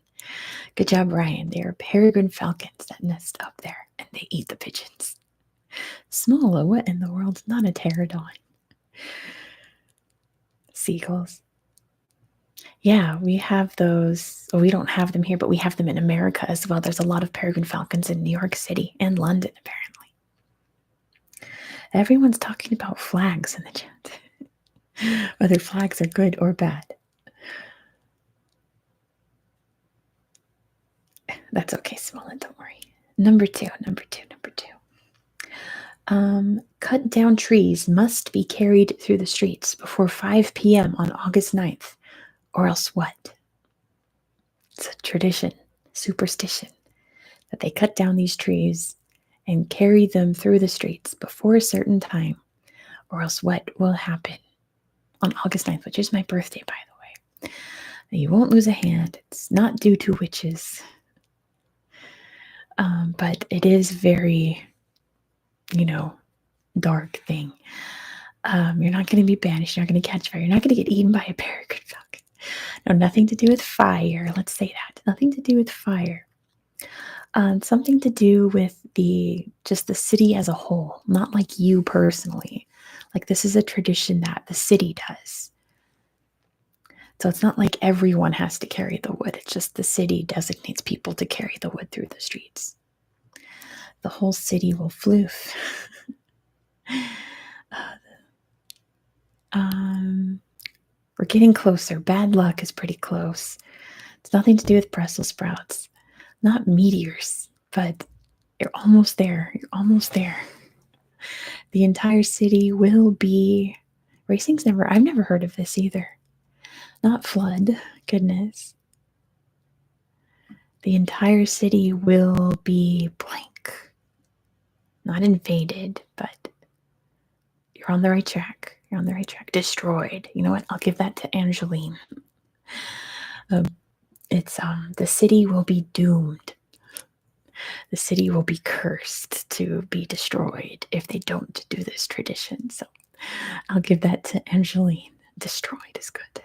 Good job, Ryan. They are peregrine falcons that nest up there and they eat the pigeons. Small, what in the world? Not a pterodon. Seagulls. Yeah, we have those. Well, we don't have them here, but we have them in America as well. There's a lot of peregrine falcons in New York City and London, apparently. Everyone's talking about flags in the chat. Whether flags are good or bad. That's okay, Smolin, don't worry. Number two. Cut down trees must be carried through the streets before 5 p.m. on August 9th, or else what? It's a tradition, superstition, that they cut down these trees and carry them through the streets before a certain time, or else what will happen on August 9th, which is my birthday, by the way. You won't lose a hand. It's not due to witches. But it is very, dark thing. You're not going to be banished. You're not going to catch fire. You're not going to get eaten by a peregrine falcon. No, nothing to do with fire. Let's say that. Nothing to do with fire. Something to do with just the city as a whole, not like you personally. Like this is a tradition that the city does. So it's not like everyone has to carry the wood. It's just the city designates people to carry the wood through the streets. The whole city will floof. We're getting closer. Bad luck is pretty close. It's nothing to do with Brussels sprouts. Not meteors, but you're almost there. You're almost there. The entire city will be... I've never heard of this either. Not flood. Goodness. The entire city will be blank. Not invaded, but you're on the right track. You're on the right track. Destroyed. You know what? I'll give that to Angeline. The city will be doomed. The city will be cursed to be destroyed if they don't do this tradition. So I'll give that to Angeline. Destroyed is good.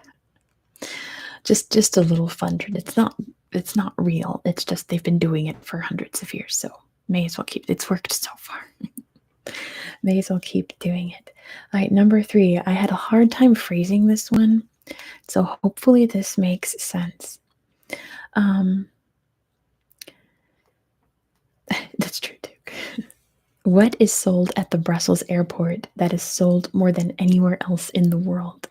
Just a little fun. It's not real. It's just they've been doing it for hundreds of years. So may as well it's worked so far. May as well keep doing it. All right, number 3. I had a hard time phrasing this one. So hopefully this makes sense. That's true too. What is sold at the Brussels airport that is sold more than anywhere else in the world?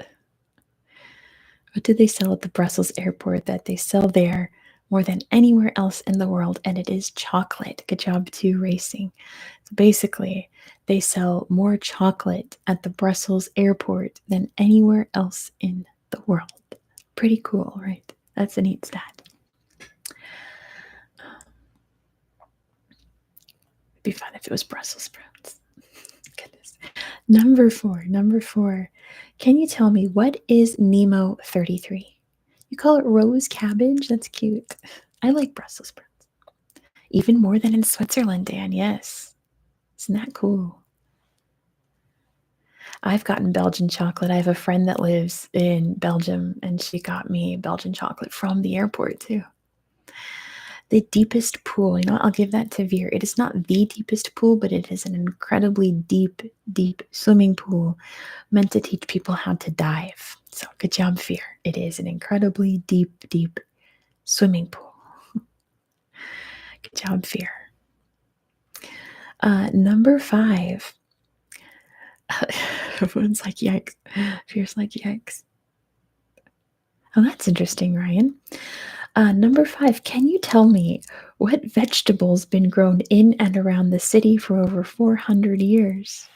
What do they sell at the Brussels airport that they sell there more than anywhere else in the world? And it is chocolate. Good job to Racing. So basically, they sell more chocolate at the Brussels airport than anywhere else in the world. Pretty cool, right? That's a neat stat. It'd be fun if it was Brussels sprouts. Goodness. Number 4. Can you tell me what is Nemo 33? You call it rose cabbage? That's cute. I like Brussels sprouts. Even more than in Switzerland, Dan, yes. Isn't that cool? I've gotten Belgian chocolate. I have a friend that lives in Belgium, and she got me Belgian chocolate from the airport too. The deepest pool, I'll give that to Veer. It is not the deepest pool, but it is an incredibly deep, deep swimming pool meant to teach people how to dive. So good job, Veer. It is an incredibly deep, deep swimming pool. Good job, Veer. Number 5. Everyone's like, yikes. Veer's like, yikes. Oh, that's interesting, Ryan. Number 5, can you tell me what vegetable's been grown in and around the city for over 400 years?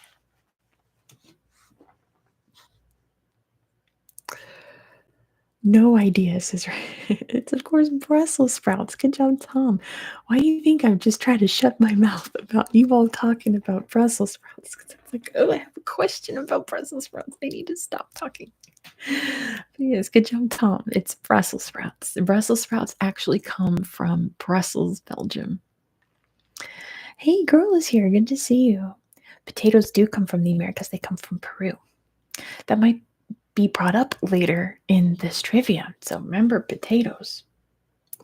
No idea, says Ryan. It's, of course, Brussels sprouts. Good job, Tom. Why do you think I'm just trying to shut my mouth about you all talking about Brussels sprouts? Because it's like, oh, I have a question about Brussels sprouts. I need to stop talking. Yes, good job, Tom. It's Brussels sprouts. The Brussels sprouts actually come from Brussels, Belgium. Hey, girl is here. Good to see you. Potatoes do come from the Americas. They come from Peru. That might be brought up later in this trivia. So remember potatoes.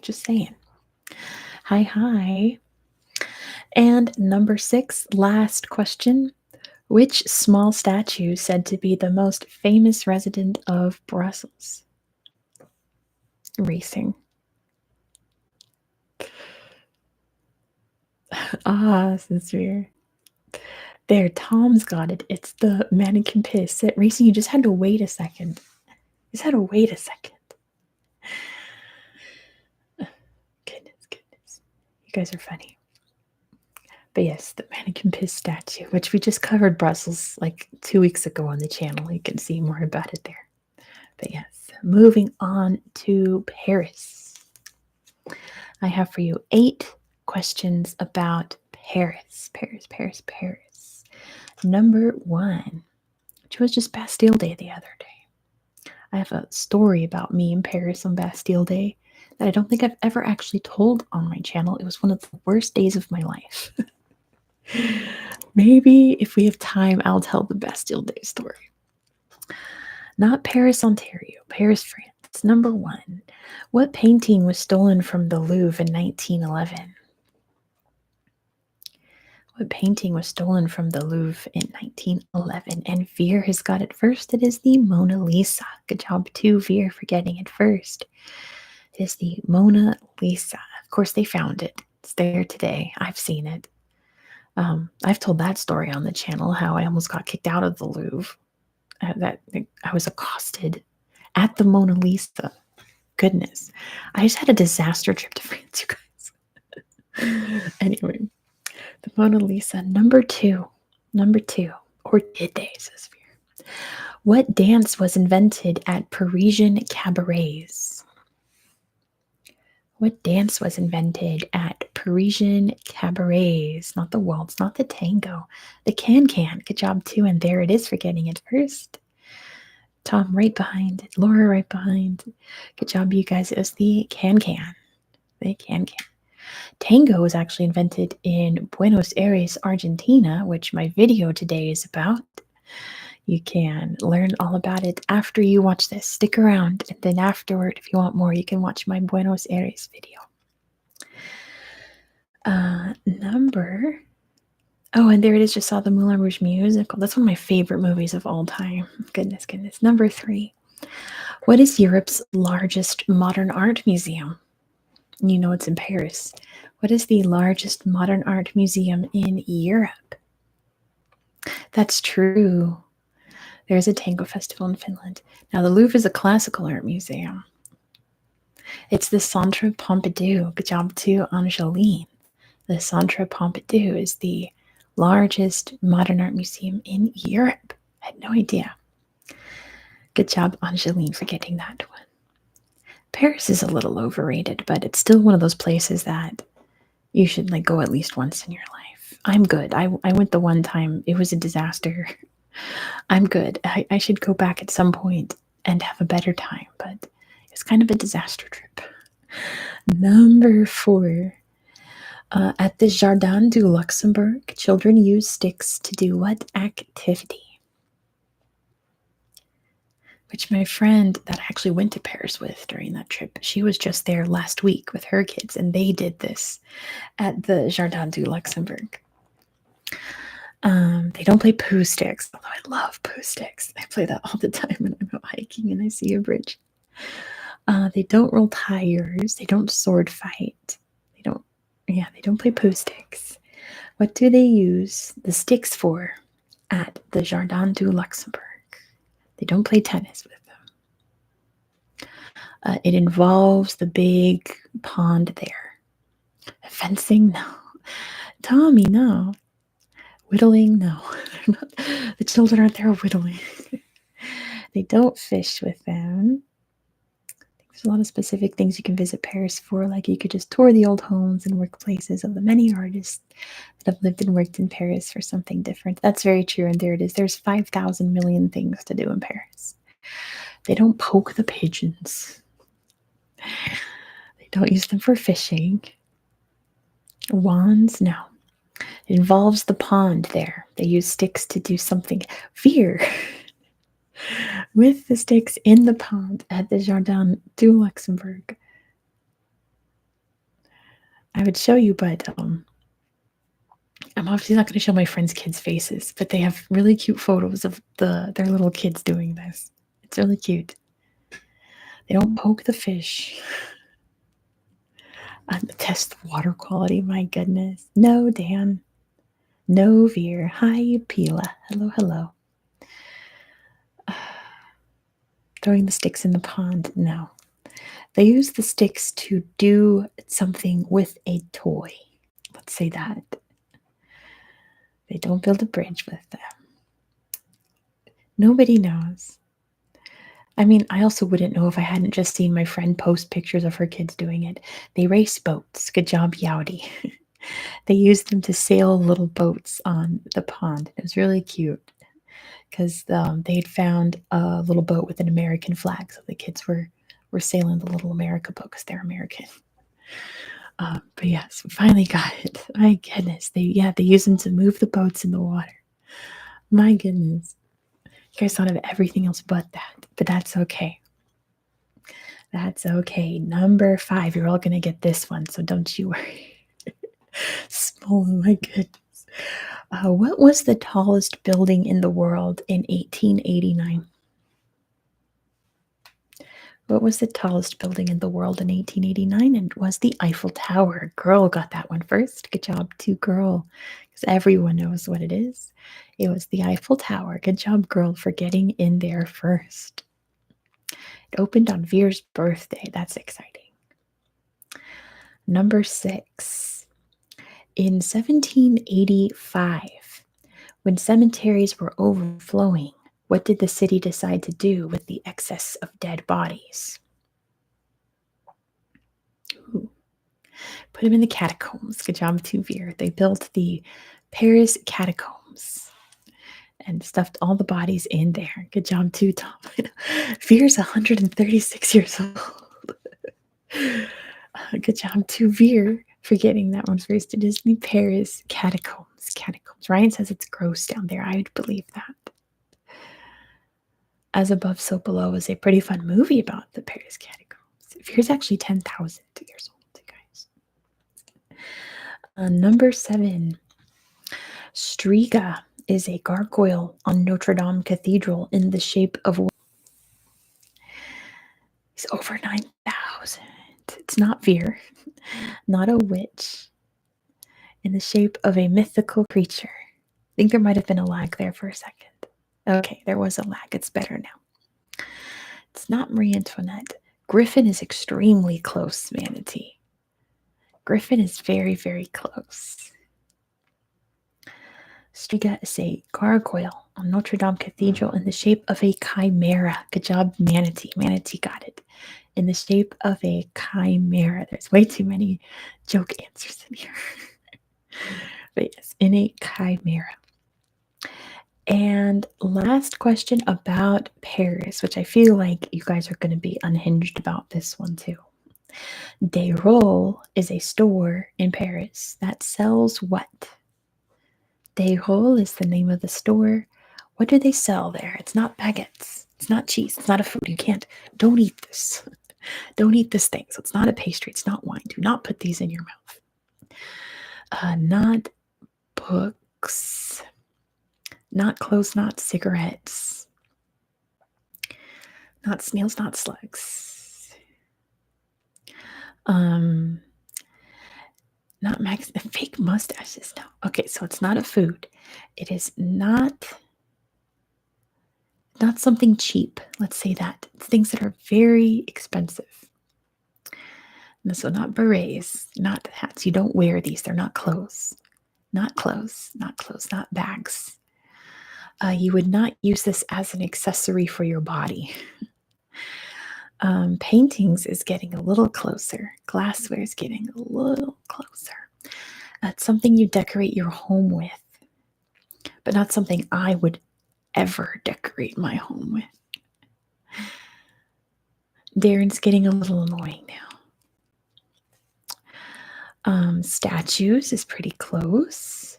Just saying. Hi, hi. And number 6, last question. Which small statue is said to be the most famous resident of Brussels? Racing. Sincere. There, Tom's got it. It's the mannequin piss. Racing, you just had to wait a second. You just had to wait a second. Goodness. You guys are funny. But yes, the mannequin piss statue, which we just covered Brussels like 2 weeks ago on the channel. You can see more about it there. But yes, moving on to Paris. I have for you 8 questions about Paris. Paris. Number 1, which was just Bastille Day the other day. I have a story about me in Paris on Bastille Day that I don't think I've ever actually told on my channel. It was one of the worst days of my life. Maybe if we have time, I'll tell the Bastille Day story. Not Paris, Ontario, Paris, France. Number 1, what painting was stolen from the Louvre in 1911? What painting was stolen from the Louvre in 1911? And Veer has got it first. It is the Mona Lisa. Good job too, Veer, for getting it first. It is the Mona Lisa. Of course, they found it. It's there today. I've seen it. I've told that story on the channel, how I almost got kicked out of the Louvre. That I was accosted at the Mona Lisa. Goodness. I just had a disaster trip to France, you guys. Anyway. The Mona Lisa. Number 2. Or did they, says Veer. What dance was invented at Parisian cabarets? What dance was invented at Parisian cabarets? Not the waltz, not the tango. The can-can. Good job, too. And there it is for getting it first. Tom right behind it. Laura right behind. Good job, you guys. It was the can-can. The can-can. Tango was actually invented in Buenos Aires, Argentina, which my video today is about. You can learn all about it after you watch this. Stick around, and then afterward, if you want more, you can watch my Buenos Aires video. And there it is. Just saw the Moulin Rouge musical. That's one of my favorite movies of all time. Goodness. Number 3. What is Europe's largest modern art museum? You know it's in Paris. What is the largest modern art museum in Europe? That's true. There's a tango festival in Finland. Now, the Louvre is a classical art museum. It's the Centre Pompidou. Good job to Angeline. The Centre Pompidou is the largest modern art museum in Europe. I had no idea. Good job, Angeline, for getting that one. Paris is a little overrated, but it's still one of those places that you should go at least once in your life. I'm good. I went the one time. It was a disaster. I'm good. I should go back at some point and have a better time, but it's kind of a disaster trip. Number 4. At the Jardin du Luxembourg, children use sticks to do what activity? Which my friend that I actually went to Paris with during that trip, she was just there last week with her kids, and they did this at the Jardin du Luxembourg. They don't play poo sticks, although I love poo sticks. I play that all the time when I'm out hiking and I see a bridge. They don't roll tires. They don't sword fight. They don't play poo sticks. What do they use the sticks for at the Jardin du Luxembourg? They don't play tennis with them. It involves the big pond there. Fencing? No. Tommy, no. Whittling? No. The children aren't there whittling. They don't fish with them. There's a lot of specific things you can visit Paris for, like you could just tour the old homes and workplaces of the many artists that have lived and worked in Paris for something different. That's very true, and there it is. There's 5,000 million things to do in Paris. They don't poke the pigeons. They don't use them for fishing. Wands? No. It involves the pond there. They use sticks to do something. Fear. With the sticks in the pond at the Jardin du Luxembourg. I would show you, but I'm obviously not going to show my friends' kids' faces, but they have really cute photos of their little kids doing this. It's really cute. They don't poke the fish. Test the water quality, my goodness. No, Dan. No, Veer. Hi, Pila. Hello, hello. Throwing the sticks in the pond? No. They use the sticks to do something with a toy. Let's say that. They don't build a bridge with them. Nobody knows. I mean, I also wouldn't know if I hadn't just seen my friend post pictures of her kids doing it. They race boats. Good job, Yowdy. They used them to sail little boats on the pond. It was really cute because they had found a little boat with an American flag, so the kids were sailing the little America boat because they're American. But yes, we finally got it. My goodness, they use them to move the boats in the water. My goodness, you guys thought of everything else but that, but that's okay. That's okay. Number 5, you're all gonna get this one, so don't you worry. Small, my goodness. What was the tallest building in the world in 1889? What was the tallest building in the world in 1889? And it was the Eiffel Tower. Girl got that one first. Good job to girl, because everyone knows what it is. It was the Eiffel Tower. Good job, girl, for getting in there first. It opened on Veer's birthday. That's exciting. Number 6. In 1785, when cemeteries were overflowing, what did the city decide to do with the excess of dead bodies? Ooh. Put them in the catacombs. Good job, to Veer. They built the Paris catacombs and stuffed all the bodies in there. Good job, too, Tom. Veer's 136 years old. Good job, to Veer, for getting that one first. It is the Paris catacombs. Ryan says it's gross down there. I would believe that. As Above, So Below is a pretty fun movie about the Paris catacombs. Veer's actually 10,000 years old, guys. Number 7. Striga is a gargoyle on Notre Dame Cathedral in the shape of... He's over 9,000. It's not Veer. Not a witch. In the shape of a mythical creature. I think there might have been a lag there for a second. Okay, there was a lag. It's better now. It's not Marie Antoinette. Griffin is extremely close, Manatee. Griffin is very, very close. Striga is a gargoyle on Notre Dame Cathedral in the shape of a chimera. Good job, Manatee. Manatee got it. In the shape of a chimera. There's way too many joke answers in here. But yes, in a chimera. And last question about Paris, which I feel like you guys are going to be unhinged about this one too. Des Rolls is a store in Paris that sells what? Des Rolls is the name of the store. What do they sell there? It's not baguettes. It's not cheese. It's not a food. Don't eat this. Don't eat this thing. So it's not a pastry. It's not wine. Do not put these in your mouth. Not books. Not clothes, not cigarettes. Not snails, not slugs. Not fake mustaches. No. Okay, so it's not a food. It is not something cheap. Let's say that. It's things that are very expensive. And so not berets, not hats. You don't wear these. They're not clothes. Not clothes, not bags. You would not use this as an accessory for your body. Paintings is getting a little closer. Glassware is getting a little closer. It's something you decorate your home with, but not something I would ever decorate my home with. Darren's getting a little annoying now. Statues is pretty close.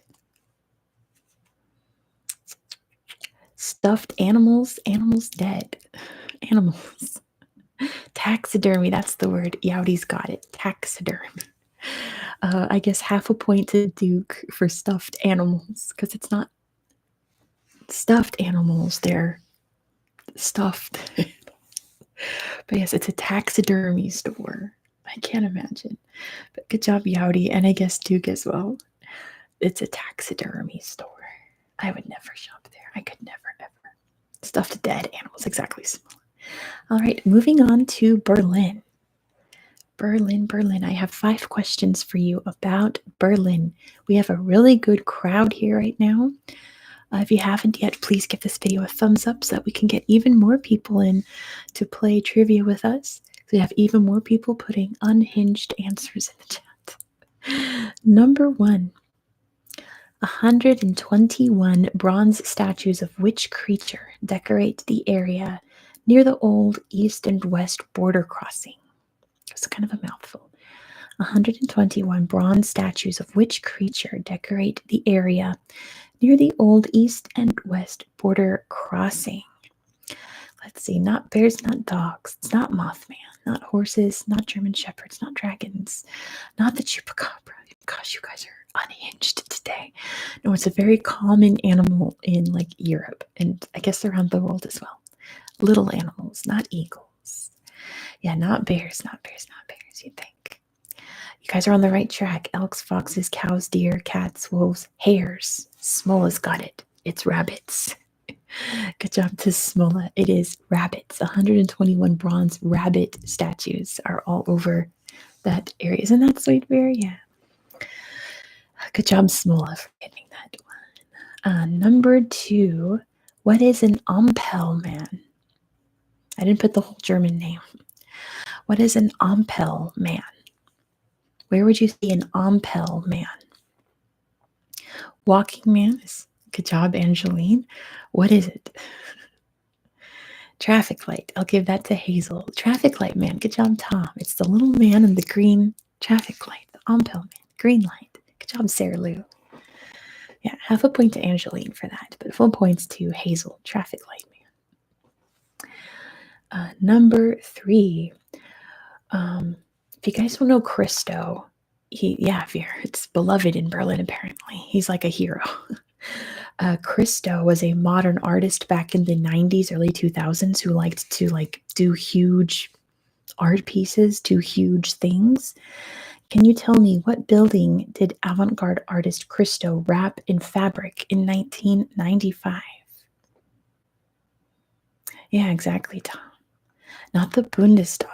Stuffed animals dead. Animals. Taxidermy, that's the word. Yowdy's got it. Taxidermy. I guess half a point to Duke for stuffed animals, because it's not stuffed animals, they're stuffed. But yes, it's a taxidermy store. I can't imagine. But good job, Yowdy, and I guess Duke as well. It's a taxidermy store. I would never shop there. I could never, ever. Stuffed dead animals, exactly similar. All right, moving on to Berlin. Berlin. I have 5 questions for you about Berlin. We have a really good crowd here right now. If you haven't yet, please give this video a thumbs up so that we can get even more people in to play trivia with us. So we have even more people putting unhinged answers in the chat. Number 1. 121 bronze statues of which creature decorate the area near the old east and west border crossing? It's kind of a mouthful. 121 bronze statues of which creature decorate the area near the old east and west border crossing? Let's see, not bears, not dogs, it's not Mothman, not horses, not German shepherds, not dragons, not the chupacabra. Gosh, you guys are unhinged today. No, it's a very common animal in like Europe and I guess around the world as well. Little animals, not eagles. Yeah, not bears, you'd think. You guys are on the right track. Elks, foxes, cows, deer, cats, wolves, hares. Smola's got it. It's rabbits. Good job to Smola. It is rabbits. 121 bronze rabbit statues are all over that area. Isn't that sweet, Bear? Yeah. Good job, Smola, for getting that one. Number 2. What is an Ampel man? I didn't put the whole German name. What is an Ampel man? Where would you see an Ampel man? Walking man is good job, Angeline. What is it? Traffic light. I'll give that to Hazel. Traffic light man. Good job, Tom. It's the little man in the green traffic light. The Ampel man. Green light. Good job, Sarah Lou. Yeah, half a point to Angeline for that, but full points to Hazel. Traffic light man. Number 3. If you guys don't know Christo, it's beloved in Berlin apparently. He's like a hero. Christo was a modern artist back in the 90s, early 2000s who liked to do huge art pieces, do huge things. Can you tell me what building did avant-garde artist Christo wrap in fabric in 1995? Yeah, exactly, Tom. Not the Bundestag.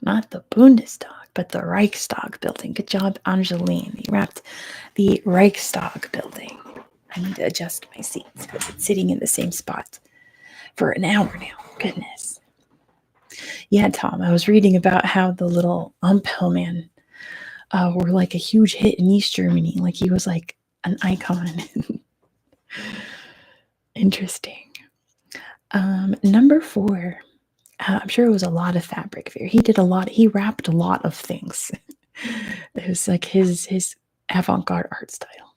Not the Bundestag, but the Reichstag building. Good job, Angeline. You wrapped the Reichstag building. I need to adjust my seats because it's sitting in the same spot for an hour now. Goodness. Yeah, Tom, I was reading about how the little Ampelman were like a huge hit in East Germany. Like he was like an icon. Interesting. Number 4. I'm sure it was a lot of fabric. He did a lot. He wrapped a lot of things. It was like his avant-garde art style.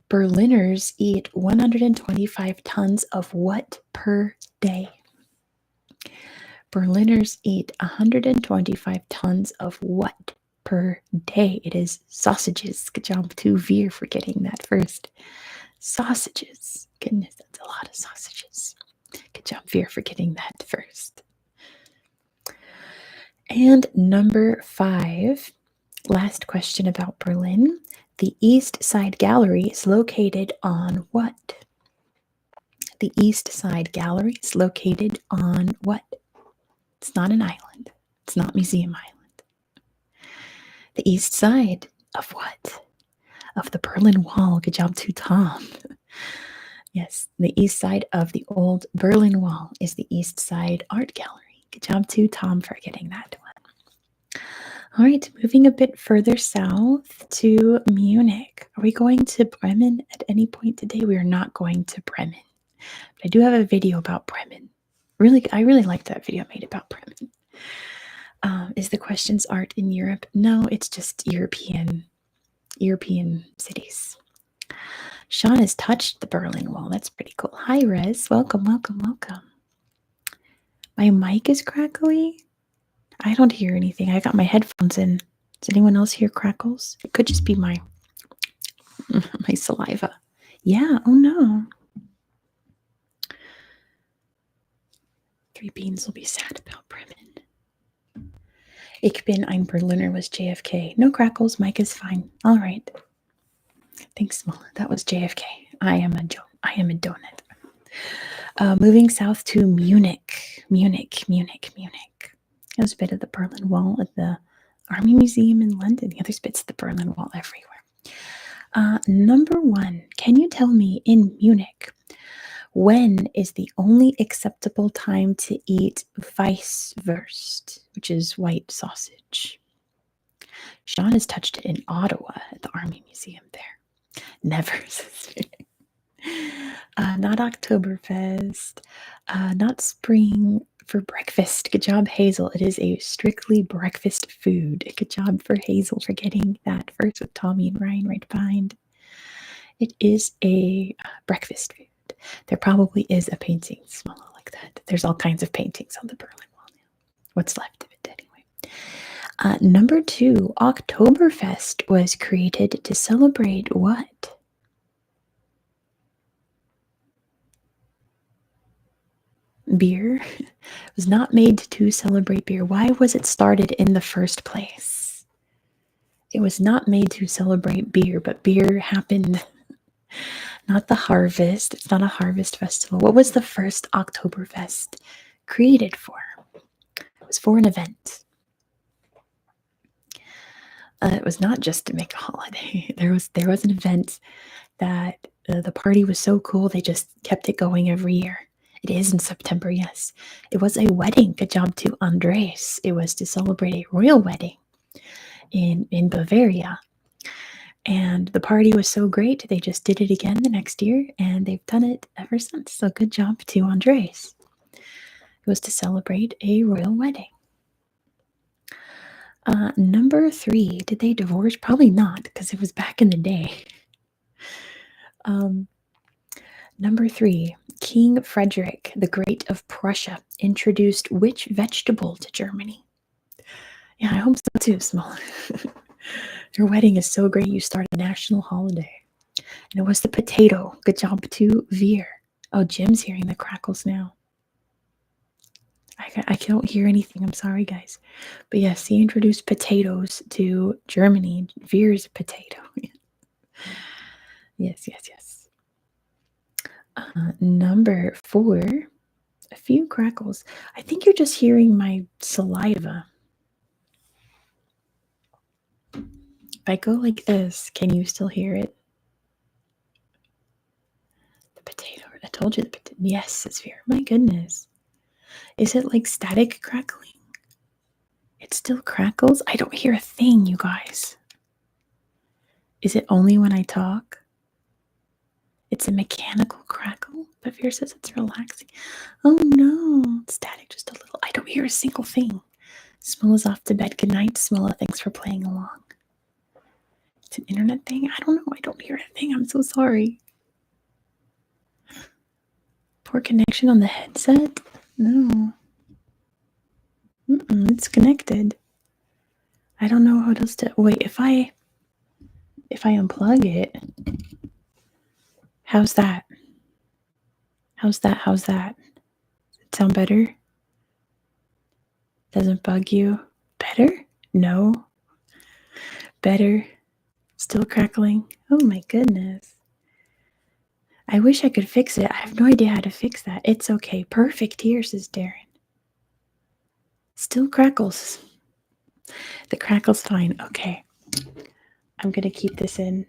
Berliners eat 125 tons of what per day? Berliners eat 125 tons of what per day? It is sausages. Good job to Veer for getting that first. Sausages. Goodness, that's a lot of sausages. Good job, Veer, for getting that first. And number 5, last question about Berlin. The East Side Gallery is located on what? The East Side Gallery is located on what? It's not an island. It's not Museum Island. The east side of what? Of the Berlin Wall. Good job to Tom. Yes, the east side of the old Berlin Wall is the East Side Art Gallery. Good job to Tom for getting that one. All right, moving a bit further south to Munich. Are we going to Bremen at any point today? We are not going to Bremen. But I do have a video about Bremen. I really liked that video I made about Bremen. Is the questions art in Europe? No, it's just European cities. Sean has touched the Berlin Wall. That's pretty cool. Hi, Rez. Welcome, welcome, welcome. My mic is crackly. I don't hear anything. I got my headphones in. Does anyone else hear crackles? It could just be my saliva. Yeah, oh no. 3 Beans will be sad about Bremen. Ich bin ein Berliner was JFK. No crackles, mic is fine. All right. Thanks, Mola. That was JFK. I am a donut. Moving south to Munich. Munich. There's a bit of the Berlin Wall at the Army Museum in London. The other bits of the Berlin Wall everywhere. Number 1. Can you tell me in Munich, when is the only acceptable time to eat Weisswurst, which is white sausage? Sean has touched it in Ottawa at the Army Museum there. Never. Not Oktoberfest. Not spring for breakfast. Good job, Hazel. It is a strictly breakfast food. Good job for Hazel for getting that first with Tommy and Ryan right behind. It is a breakfast food. There probably is a painting smaller like that. There's all kinds of paintings on the Berlin Wall now. What's left of it anyway. Number 2, Oktoberfest was created to celebrate what? Beer. It was not made to celebrate beer. Why was it started in the first place? It was not made to celebrate beer, but beer happened. Not the harvest. It's not a harvest festival. What was the first Oktoberfest created for? It was for an event. It was not just to make a holiday. There was an event that the party was so cool they just kept it going every year. It is in September, yes. It was a wedding. Good job to Andres. It was to celebrate a royal wedding in Bavaria. And the party was so great, they just did it again the next year, and they've done it ever since. So good job to Andres. It was to celebrate a royal wedding. Number 3, did they divorce? Probably not, because it was back in the day. Number 3, King Frederick the Great of Prussia introduced which vegetable to Germany? Yeah, I hope so too, Small. Your wedding is so great, you start a national holiday. And it was the potato. Good job to Veer. Oh, Jim's hearing the crackles now. I can't hear anything. I'm sorry, guys. But yes, he introduced potatoes to Germany. Veer's a potato. Yes. Number 4, a few crackles. I think you're just hearing my saliva. If I go like this, can you still hear it? The potato. I told you the potato. Yes, it's Veer. My goodness. Is it like static crackling? It still crackles? I don't hear a thing, you guys. Is it only when I talk? It's a mechanical crackle, but Veer says it's relaxing. Oh no, static just a little. I don't hear a single thing. Smolla's off to bed. Good night, Smolla. Thanks for playing along. It's an internet thing? I don't know. I don't hear a thing. I'm so sorry. Poor connection on the headset? No. It's connected. I don't know how else to. Wait, if I unplug it, how's that? How's that? Does it sound better? Doesn't bug you? Better? No. Better? Still crackling? Oh my goodness. I wish I could fix it. I have no idea how to fix that. It's okay. Perfect here, says Darren. Still crackles. The crackle's fine. Okay. I'm going to keep this in.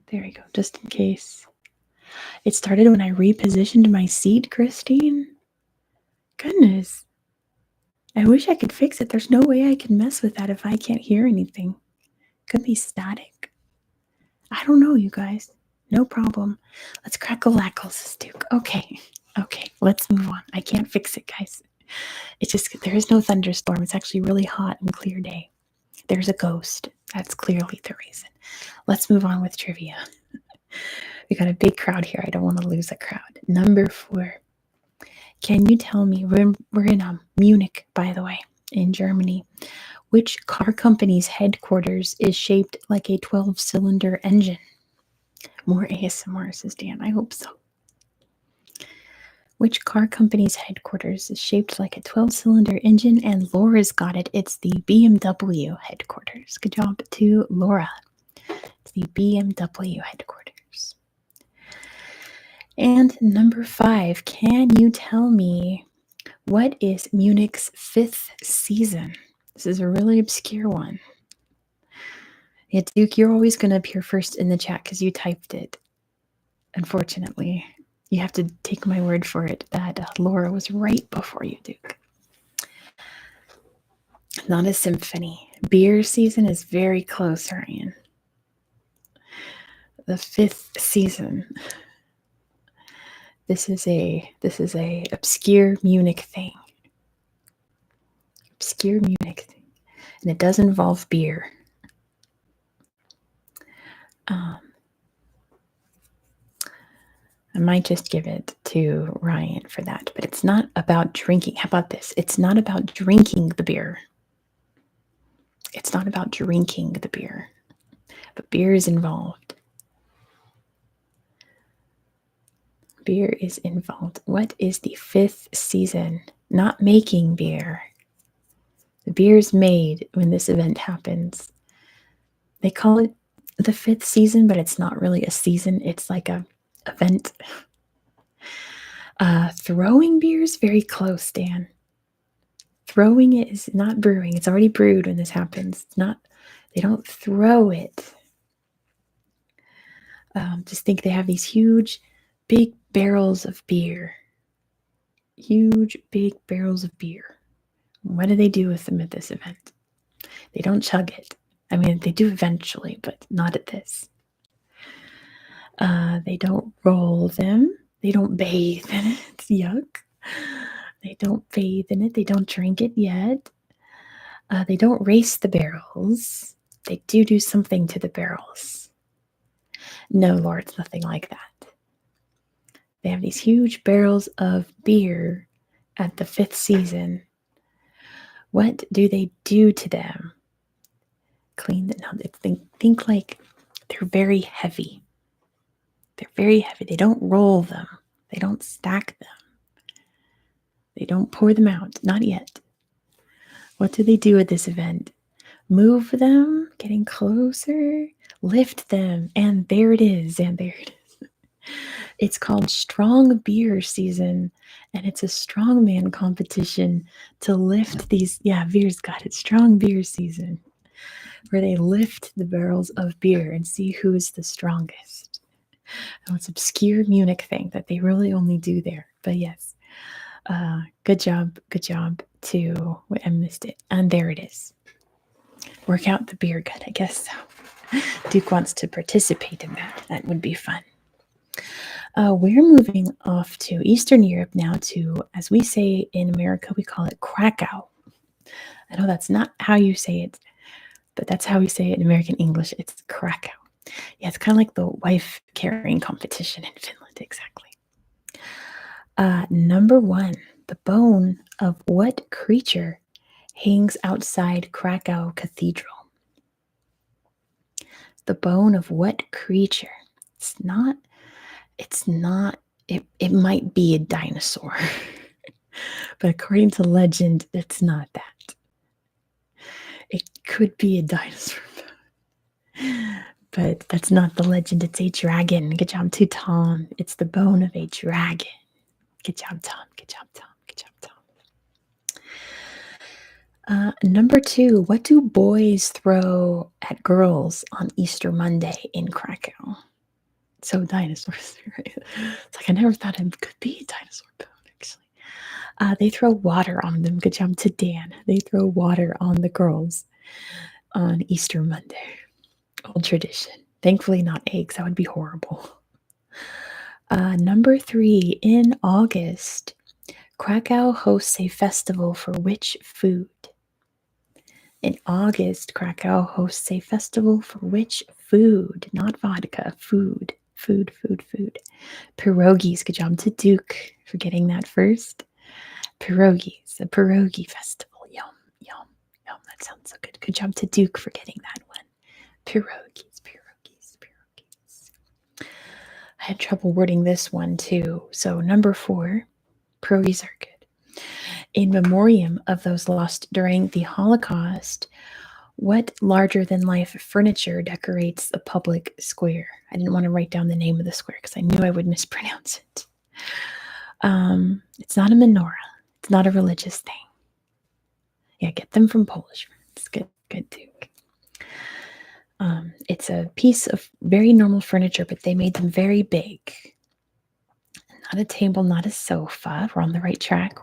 There we go, just in case. It started when I repositioned my seat, Christine. Goodness. I wish I could fix it. There's no way I can mess with that if I can't hear anything. Could be static. I don't know, you guys. No problem. Let's crackle-lackle, says Duke. Okay, let's move on. I can't fix it, guys. It's just, there is no thunderstorm. It's actually really hot and clear day. There's a ghost. That's clearly the reason. Let's move on with trivia. We got a big crowd here. I don't want to lose a crowd. Number 4. Can you tell me, we're in Munich, by the way, in Germany, which car company's headquarters is shaped like a 12-cylinder engine? More ASMR, says Dan. I hope so. Which car company's headquarters is shaped like a 12-cylinder engine? And Laura's got it. It's the BMW headquarters. Good job to Laura. It's the BMW headquarters. And number 5, can you tell me what is Munich's 5th season? This is a really obscure one. Yeah, Duke, you're always going to appear first in the chat because you typed it. Unfortunately, you have to take my word for it that Laura was right before you, Duke. Not a symphony. Beer season is very close, Ryan. The 5th season. This is a obscure Munich thing. Obscure Munich thing. And it does involve beer. I might just give it to Ryan for that, but it's not about drinking. How about this? It's not about drinking the beer. It's not about drinking the beer, but beer is involved. Beer is involved. What is the 5th season? Not making beer. The beer is made when this event happens. They call it the 5th season, but it's not really a season. It's like a event. Throwing beer is very close, Dan. Throwing it is not brewing. It's already brewed when this happens. It's not. They don't throw it. Just think they have these huge, big barrels of beer. Huge, big barrels of beer. What do they do with them at this event? They don't chug it. I mean, they do eventually, but not at this. They don't roll them. They don't bathe in it. It's yuck. They don't bathe in it. They don't drink it yet. They don't race the barrels. They do something to the barrels. No, Lord, it's nothing like that. They have these huge barrels of beer at the 5th season. What do they do to them? Clean them. No, think like they're very heavy. They're very heavy. They don't roll them. They don't stack them. They don't pour them out. Not yet. What do they do at this event? Move them, getting closer, lift them, and there it is. It's called Strong Beer Season, and it's a strongman competition to lift these. Yeah, Veer's got it. Strong Beer Season, where they lift the barrels of beer and see who is the strongest. Oh, it's an obscure Munich thing that they really only do there. But yes, good job to, I missed it. And there it is. Work out the beer gut, I guess so. Duke wants to participate in that. That would be fun. We're moving off to Eastern Europe now to, as we say in America, we call it Krakow. I know that's not how you say it, but that's how we say it in American English. It's Krakow. Yeah, it's kind of like the wife carrying competition in Finland, exactly. Number one, the bone of what creature hangs outside Krakow Cathedral? The bone of what creature? It might be a dinosaur. But according to legend, it's not that. It could be a dinosaur. But that's not the legend. It's a dragon. Good job to Tom. It's the bone of a dragon. Good job, Tom. Good job, Tom. Good job, Tom. Number two, what do boys throw at girls on Easter Monday in Krakow? So dinosaurs, right? It's like I never thought it could be a dinosaur bone, actually. They throw water on them. Good job to Dan. They throw water on the girls on Easter Monday. Old tradition. Thankfully, not eggs. That would be horrible. Number three, in August, Krakow hosts a festival for which food? In August, Krakow hosts a festival for which food? Not vodka, food. Food. Pierogies. Good job to Duke for getting that first. Pierogies, the pierogi festival. Yum, yum, yum. That sounds so good. Good job to Duke for getting that one. Pierogies. I had trouble wording this one too. So number four, pierogies are good. In memoriam of those lost during the Holocaust, what larger-than-life furniture decorates a public square? I didn't want to write down the name of the square because I knew I would mispronounce it. It's not a menorah. It's not a religious thing. Yeah, get them from Polish friends. Good, Duke. It's a piece of very normal furniture, but they made them very big. Not a table, not a sofa. We're on the right track.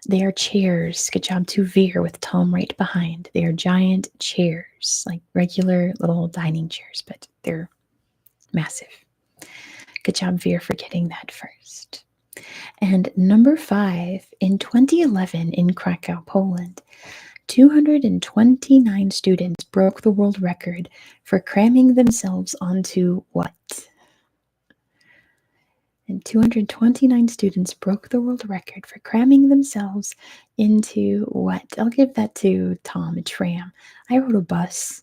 They are chairs. Good job to Veer with Tom right behind. They are giant chairs, like regular little dining chairs, but they're massive. Good job, Veer, for getting that first. And number five, in 2011 in Krakow, Poland, 229 students broke the world record for cramming themselves onto what? And 229 students broke the world record for cramming themselves into what? I'll give that to Tom, a tram. I wrote a bus.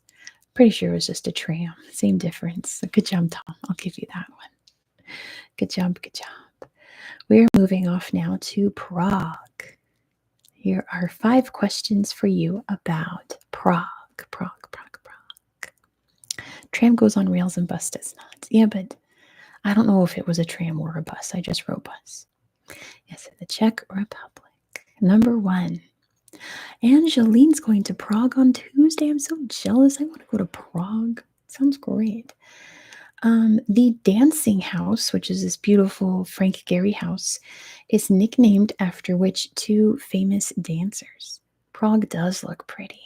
Pretty sure it was just a tram. Same difference. So good job, Tom. I'll give you that one. Good job. We're moving off now to Prague. Here are 5 questions for you about Prague. Tram goes on rails and bus does not. Yeah, but I don't know if it was a tram or a bus. I just wrote bus. Yes, in the Czech Republic. Number 1. Angeline's going to Prague on Tuesday. I'm so jealous. I want to go to Prague. Sounds great. The Dancing House, which is this beautiful Frank Gehry house, is nicknamed after which 2 famous dancers? Prague does look pretty.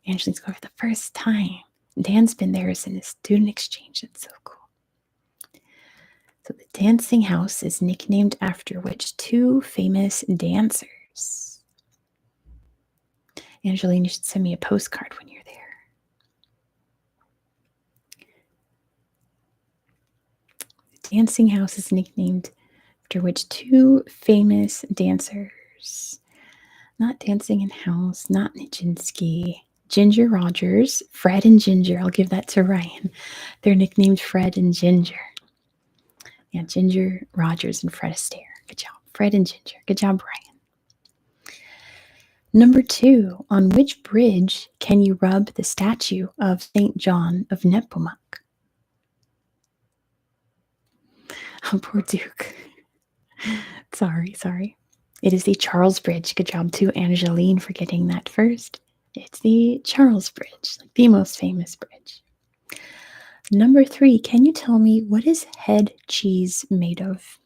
Angeline's going for the first time. Dan's been there as in a student exchange. It's so cool. So the Dancing House is nicknamed after which 2 famous dancers? Angeline, you should send me a postcard when you're there. The Dancing House is nicknamed after which 2 famous dancers? Not Dancing in House, not Nijinsky. Ginger Rogers, Fred and Ginger. I'll give that to Ryan. They're nicknamed Fred and Ginger. Yeah, Ginger Rogers and Fred Astaire. Good job. Fred and Ginger. Good job, Ryan. Number 2, on which bridge can you rub the statue of St. John of Nepomuk? Oh, poor Duke. Sorry. It is the Charles Bridge. Good job to Angeline for getting that first. It's the Charles Bridge, like the most famous bridge. Number 3, can you tell me what is head cheese made of?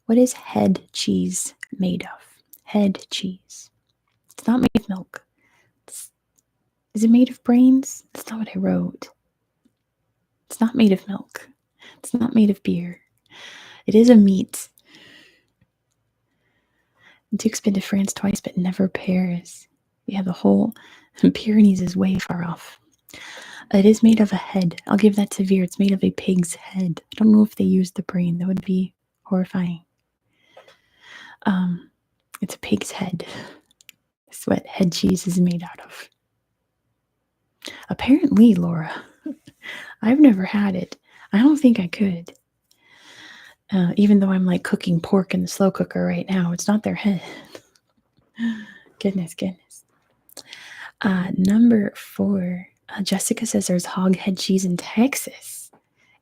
What is head cheese made of? Head cheese. It's not made of milk. Is it made of brains? That's not what I wrote. It's not made of milk. It's not made of beer. It is a meat. Duke's been to France twice, but never Paris. Yeah, the whole Pyrenees is way far off. It is made of a head. I'll give that to Veer. It's made of a pig's head. I don't know if they use the brain. That would be horrifying. It's a pig's head. That's what head cheese is made out of. Apparently, Laura. I've never had it. I don't think I could. Even though I'm like cooking pork in the slow cooker right now, it's not their head. Goodness. Number 4. Jessica says there's hog head cheese in Texas.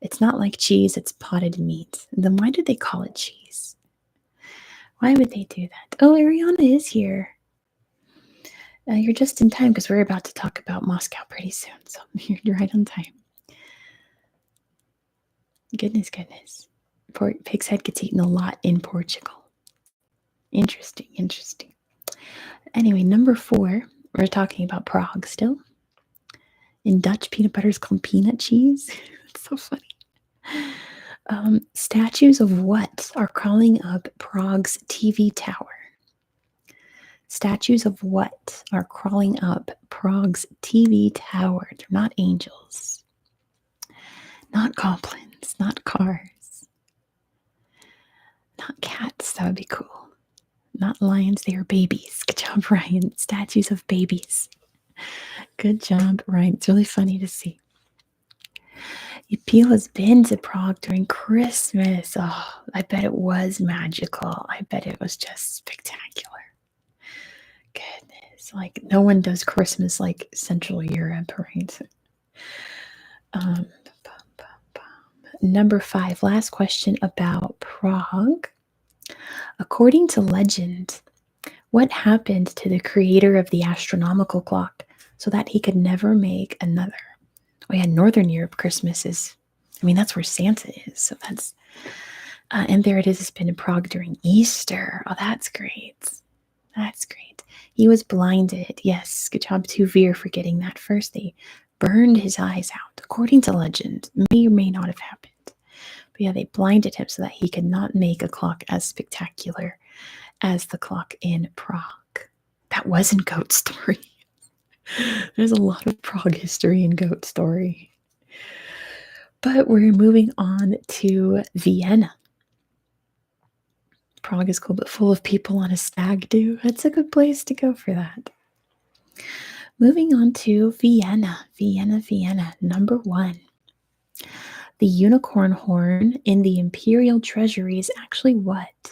It's not like cheese, it's potted meat. Then why do they call it cheese? Why would they do that? Oh, Ariana is here. You're just in time because we're about to talk about Moscow pretty soon. So you're right on time. Goodness. Pig's head gets eaten a lot in Portugal. Interesting. Anyway, number 4, we're talking about Prague still. In Dutch, peanut butter is called peanut cheese. It's so funny. Statues of what are crawling up Prague's TV tower? Statues of what are crawling up Prague's TV tower? They're not angels. Not goblins. Not cars. Not cats. That would be cool. Not lions. They are babies. Good job, Ryan. Statues of babies. Good job, Ryan. It's really funny to see. Peel has been to Prague during Christmas. Oh, I bet it was magical. I bet it was just spectacular. Goodness. Like, no one does Christmas like Central Europe, right? Number 5, last question about Prague. According to legend, what happened to the creator of the astronomical clock so that he could never make another? Oh yeah, Northern Europe Christmas is, that's where Santa is. So that's, and there it is. It's been in Prague during Easter. Oh, that's great. He was blinded. Yes, good job to Veer for getting that first. They burned his eyes out, according to legend. May or may not have happened. But yeah, they blinded him so that he could not make a clock as spectacular as the clock in Prague. That wasn't Goat Story. There's a lot of Prague history in Goat Story. But we're moving on to Vienna. Prague is cool, but full of people on a stag do. That's a good place to go for that. Moving on to Vienna. Vienna. Number 1. The unicorn horn in the imperial treasury is actually what?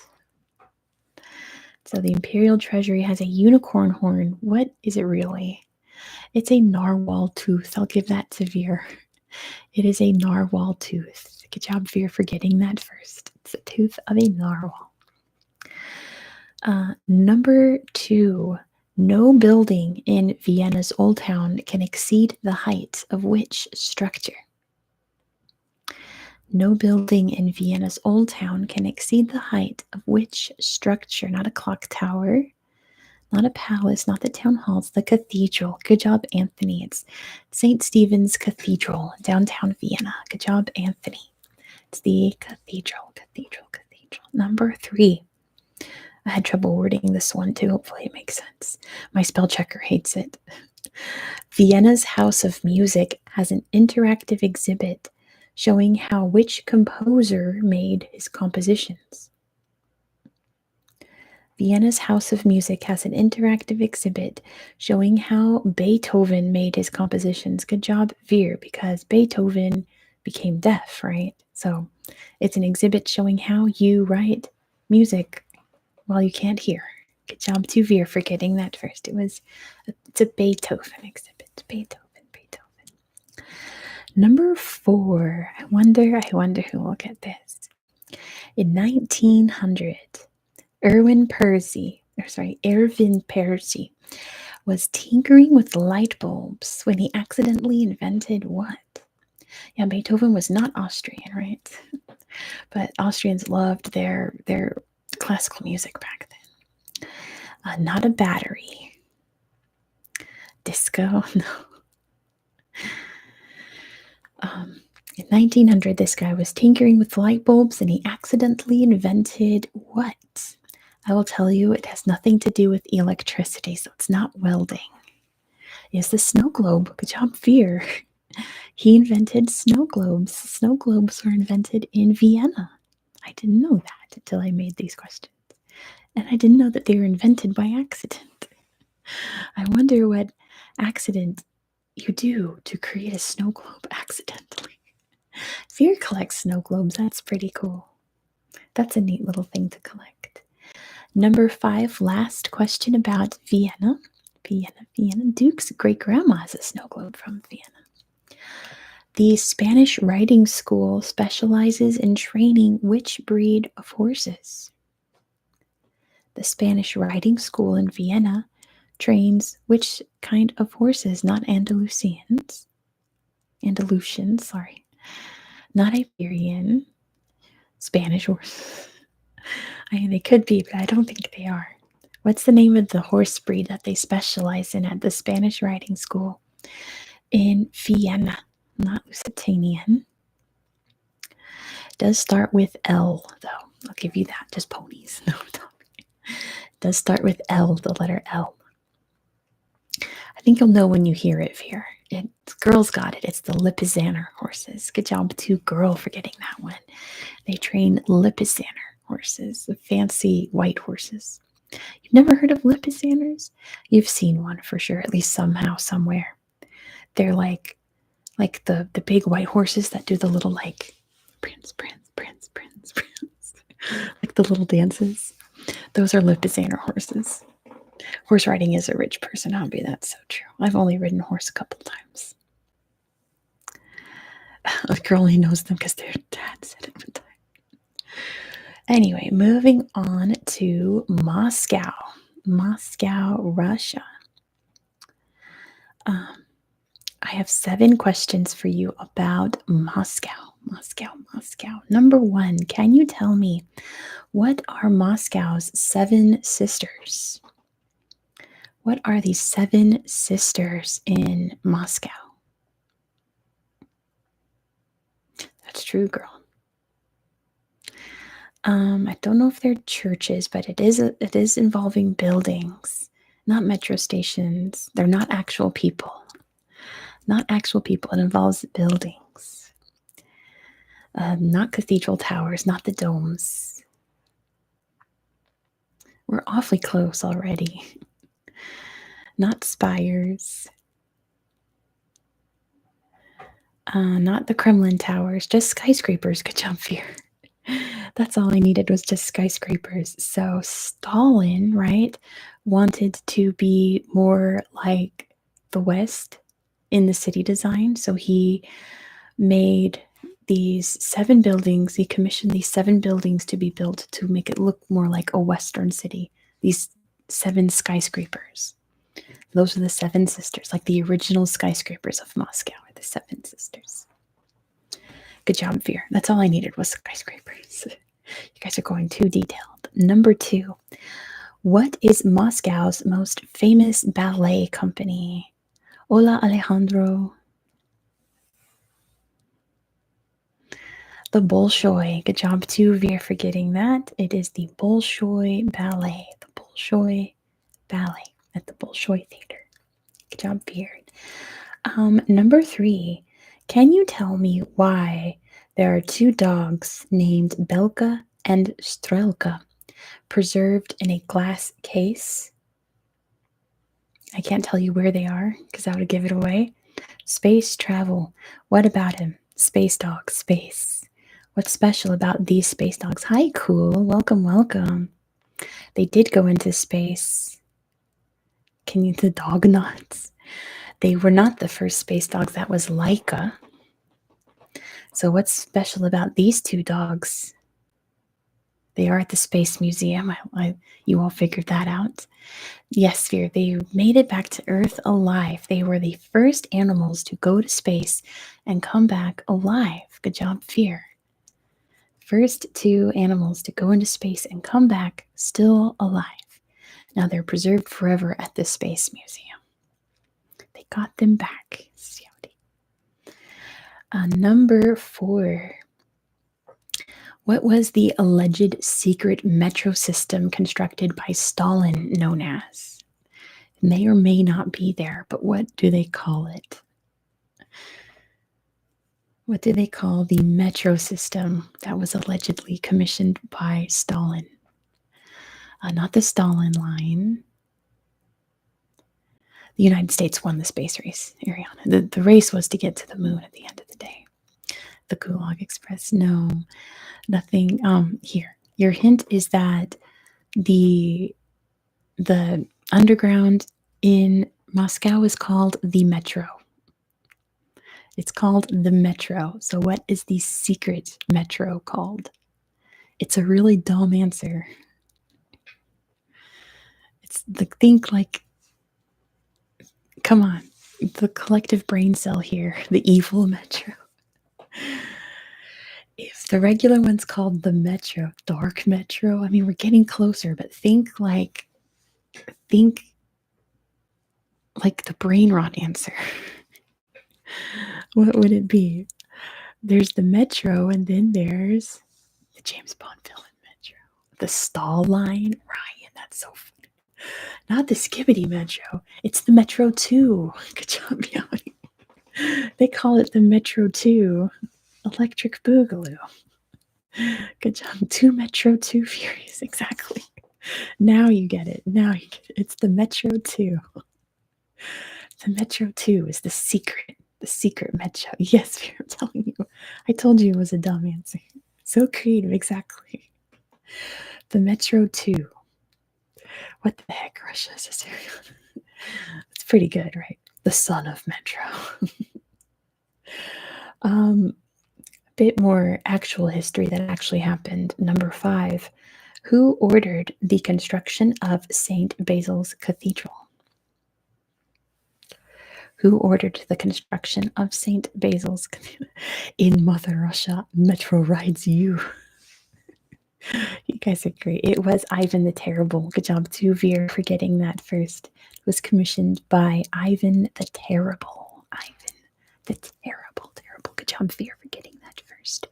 So the imperial treasury has a unicorn horn. What is it really? It's a narwhal tooth. I'll give that to Veer. It is a narwhal tooth. Good job, Veer, for getting that first. It's a tooth of a narwhal. Number 2. No building in Vienna's Old Town can exceed the height of which structure? No building in Vienna's Old Town can exceed the height of which structure? Not a clock tower, not a palace, not the town halls, the cathedral. Good job, Anthony. It's St. Stephen's Cathedral, downtown Vienna. Good job, Anthony. It's the cathedral. Number 3. I had trouble wording this one too. Hopefully it makes sense. My spell checker hates it. Vienna's House of Music has an interactive exhibit showing how which composer made his compositions. Vienna's House of Music has an interactive exhibit showing how Beethoven made his compositions. Good job, Veer, because Beethoven became deaf, right? So it's an exhibit showing how you write music while you can't hear. Good job to Veer for getting that first. It's a Beethoven exhibit. Beethoven. Number 4. I wonder who will get this. In 1900, Erwin Percy was tinkering with light bulbs when he accidentally invented what? Yeah, Beethoven was not Austrian, right? But Austrians loved their classical music back then. Not a battery. Disco, no. In In 1900, this guy was tinkering with light bulbs and he accidentally invented what? I will tell you, it has nothing to do with electricity, so it's not welding. It's the snow globe. Good job, Fear. He invented snow globes. Snow globes were invented in Vienna. I didn't know that until I made these questions. And I didn't know that they were invented by accident. I wonder what accident you do to create a snow globe accidentally. Fear collects snow globes. That's pretty cool. That's a neat little thing to collect. Number 5, last question about Vienna. Vienna. Duke's great-grandma has a snow globe from Vienna. The Spanish riding school specializes in training which breed of horses? The Spanish riding school in Vienna trains which kind of horses? Not Andalusians. Sorry. Not Iberian. Spanish horses. I mean, they could be, but I don't think they are. What's the name of the horse breed that they specialize in at the Spanish riding school in Vienna? Not Lusitanian. Does start with L, though. I'll give you that. Just ponies. No, does start with L, the letter L. I think you'll know when you hear it, Fear. Girls got it. It's the Lipizzaner horses. Good job to Girl for getting that one. They train Lipizzaner horses, the fancy white horses. You've never heard of Lipizzaners? You've seen one for sure, at least somehow, somewhere. They're like the big white horses that do the little like prince, like the little dances. Those are Lipizzaner horses. Horse riding is a rich person hobby. That's so true. I've only ridden a horse a couple times. A girl only knows them because their dad said it one time. Anyway, moving on to Moscow, Russia. I have 7 questions for you about Moscow. Number 1, can you tell me what are Moscow's 7 sisters? What are the 7 sisters in Moscow? That's true, girl. I don't know if they're churches, but it is involving buildings, not metro stations. They're not actual people. It involves buildings. Not cathedral towers, not the domes. We're awfully close already. Not spires. Not the Kremlin towers, just skyscrapers. Good job, Fear. That's all I needed was just skyscrapers. So Stalin, right, wanted to be more like the West in the city design. So he made these 7 buildings. He commissioned these 7 buildings to be built to make it look more like a Western city. These 7 skyscrapers. Those are the 7 sisters, like the original skyscrapers of Moscow are the 7 sisters. Good job, Fear. That's all I needed was skyscrapers. You guys are going too detailed. Number 2. What is Moscow's most famous ballet company? Hola, Alejandro. The Bolshoi. Good job to Veer for getting that. It is the Bolshoi Ballet. The Bolshoi Ballet at the Bolshoi Theater. Good job, Veer. Number 3. Can you tell me why there are 2 dogs named Belka and Strelka preserved in a glass case? I can't tell you where they are because that would give it away. Space travel. What about him? Space dog, space. What's special about these space dogs? Hi, cool. Welcome. They did go into space. The dog nuts. They were not the first space dogs. That was Laika. So what's special about these 2 dogs? They are at the Space Museum. You all figured that out. Yes, Fear, they made it back to Earth alive. They were the first animals to go to space and come back alive. Good job, Fear. First 2 animals to go into space and come back still alive. Now they're preserved forever at the Space Museum. They got them back. Number 4. What was the alleged secret metro system constructed by Stalin known as? May or may not be there, but what do they call it? What do they call the metro system that was allegedly commissioned by Stalin? Not the Stalin line. The United States won the space race, Ariana. The race was to get to the moon at the end of the day. The Gulag Express, no, nothing. Here, your hint is that the underground in Moscow is called the Metro. It's called the Metro. So what is the secret metro called? It's a really dumb answer. It's think like, come on, the collective brain cell here, the evil metro. If the regular one's called the Metro, dark metro, I mean, we're getting closer, but think like the brain rot answer. What would it be? There's the Metro, and then there's the James Bond villain Metro. The Stall line? Ryan, that's so funny. Not the Skibbity Metro. It's the Metro 2. Good job, Meowing. They call it the Metro 2. Electric Boogaloo. Good job. 2 Metro 2 Furies. Exactly. Now you get it. It's the Metro 2. The Metro 2 is the secret Metro. Yes, I'm telling you. I told you it was a dumb answer. So creative, exactly. The Metro 2. What the heck, Russia is a serial? It's pretty good, right? The son of Metro. A bit more actual history that actually happened. Number 5. Who ordered the construction of St. Basil's Cathedral? Who ordered the construction of St. Basil's Cathedral? In Mother Russia, Metro rides you. You guys are great. It was Ivan the Terrible. Good job to Veer for getting that first. It was commissioned by Ivan the Terrible. Ivan the Terrible. Good job, Veer, for getting that first.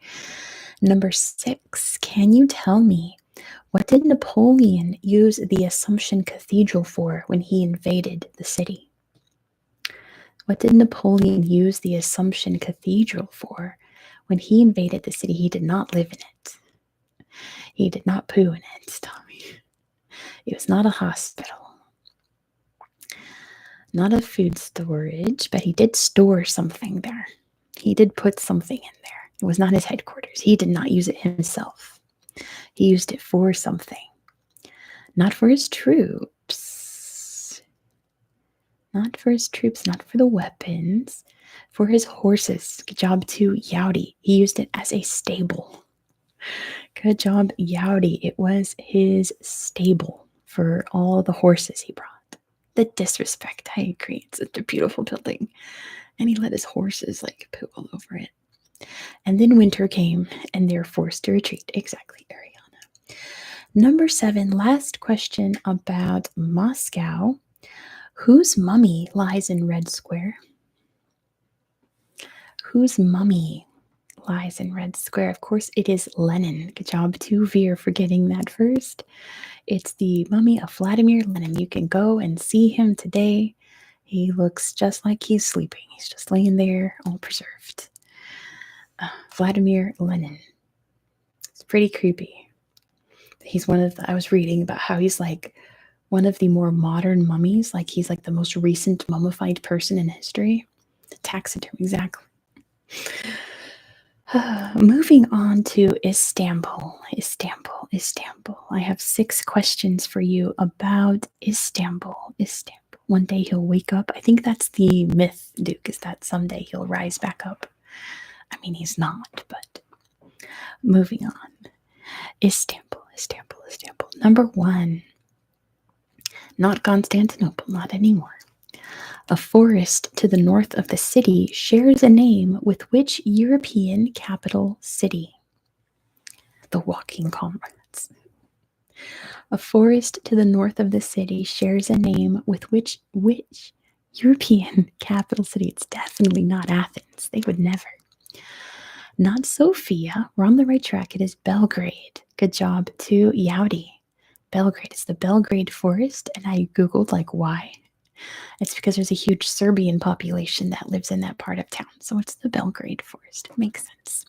Number 6. Can you tell me, what did Napoleon use the Assumption Cathedral for when he invaded the city? What did Napoleon use the Assumption Cathedral for when he invaded the city? He did not live in it. He did not poo in it, Tommy. It was not a hospital. Not a food storage, but he did store something there. He did put something in there. It was not his headquarters. He did not use it himself. He used it for something. Not for his troops. Not for his troops, not for the weapons. For his horses. Good job to Yowdy. He used it as a stable. Good job, Yowdy. It was his stable for all the horses he brought. The disrespect, I agree. It's such a beautiful building. And he let his horses poo all over it. And then winter came and they're forced to retreat. Exactly, Ariana. Number 7, last question about Moscow. Whose mummy lies in Red Square? Whose mummy lies in Red Square? Of course, it is Lenin. Good job to Veer for getting that first. It's the mummy of Vladimir Lenin. You can go and see him today. He looks just like he's sleeping. He's just laying there, all preserved. Vladimir Lenin. It's pretty creepy. He's I was reading about how he's one of the more modern mummies. He's the most recent mummified person in history. Taxidermy, exactly. Moving on to Istanbul. I have 6 questions for you about Istanbul. One day he'll wake up. I think that's the myth, Duke, is that someday he'll rise back up. I mean, he's not, but moving on. Istanbul. Number 1. Not Constantinople, not anymore. A forest to the north of the city shares a name with which European capital city? The Walking Comrades. A forest to the north of the city shares a name with which European capital city? It's definitely not Athens. They would never. Not Sofia. We're on the right track. It is Belgrade. Good job to Yaudi. Belgrade is the Belgrade Forest, and I googled like why. It's because there's a huge Serbian population that lives in that part of town, so it's the Belgrade Forest. It makes sense.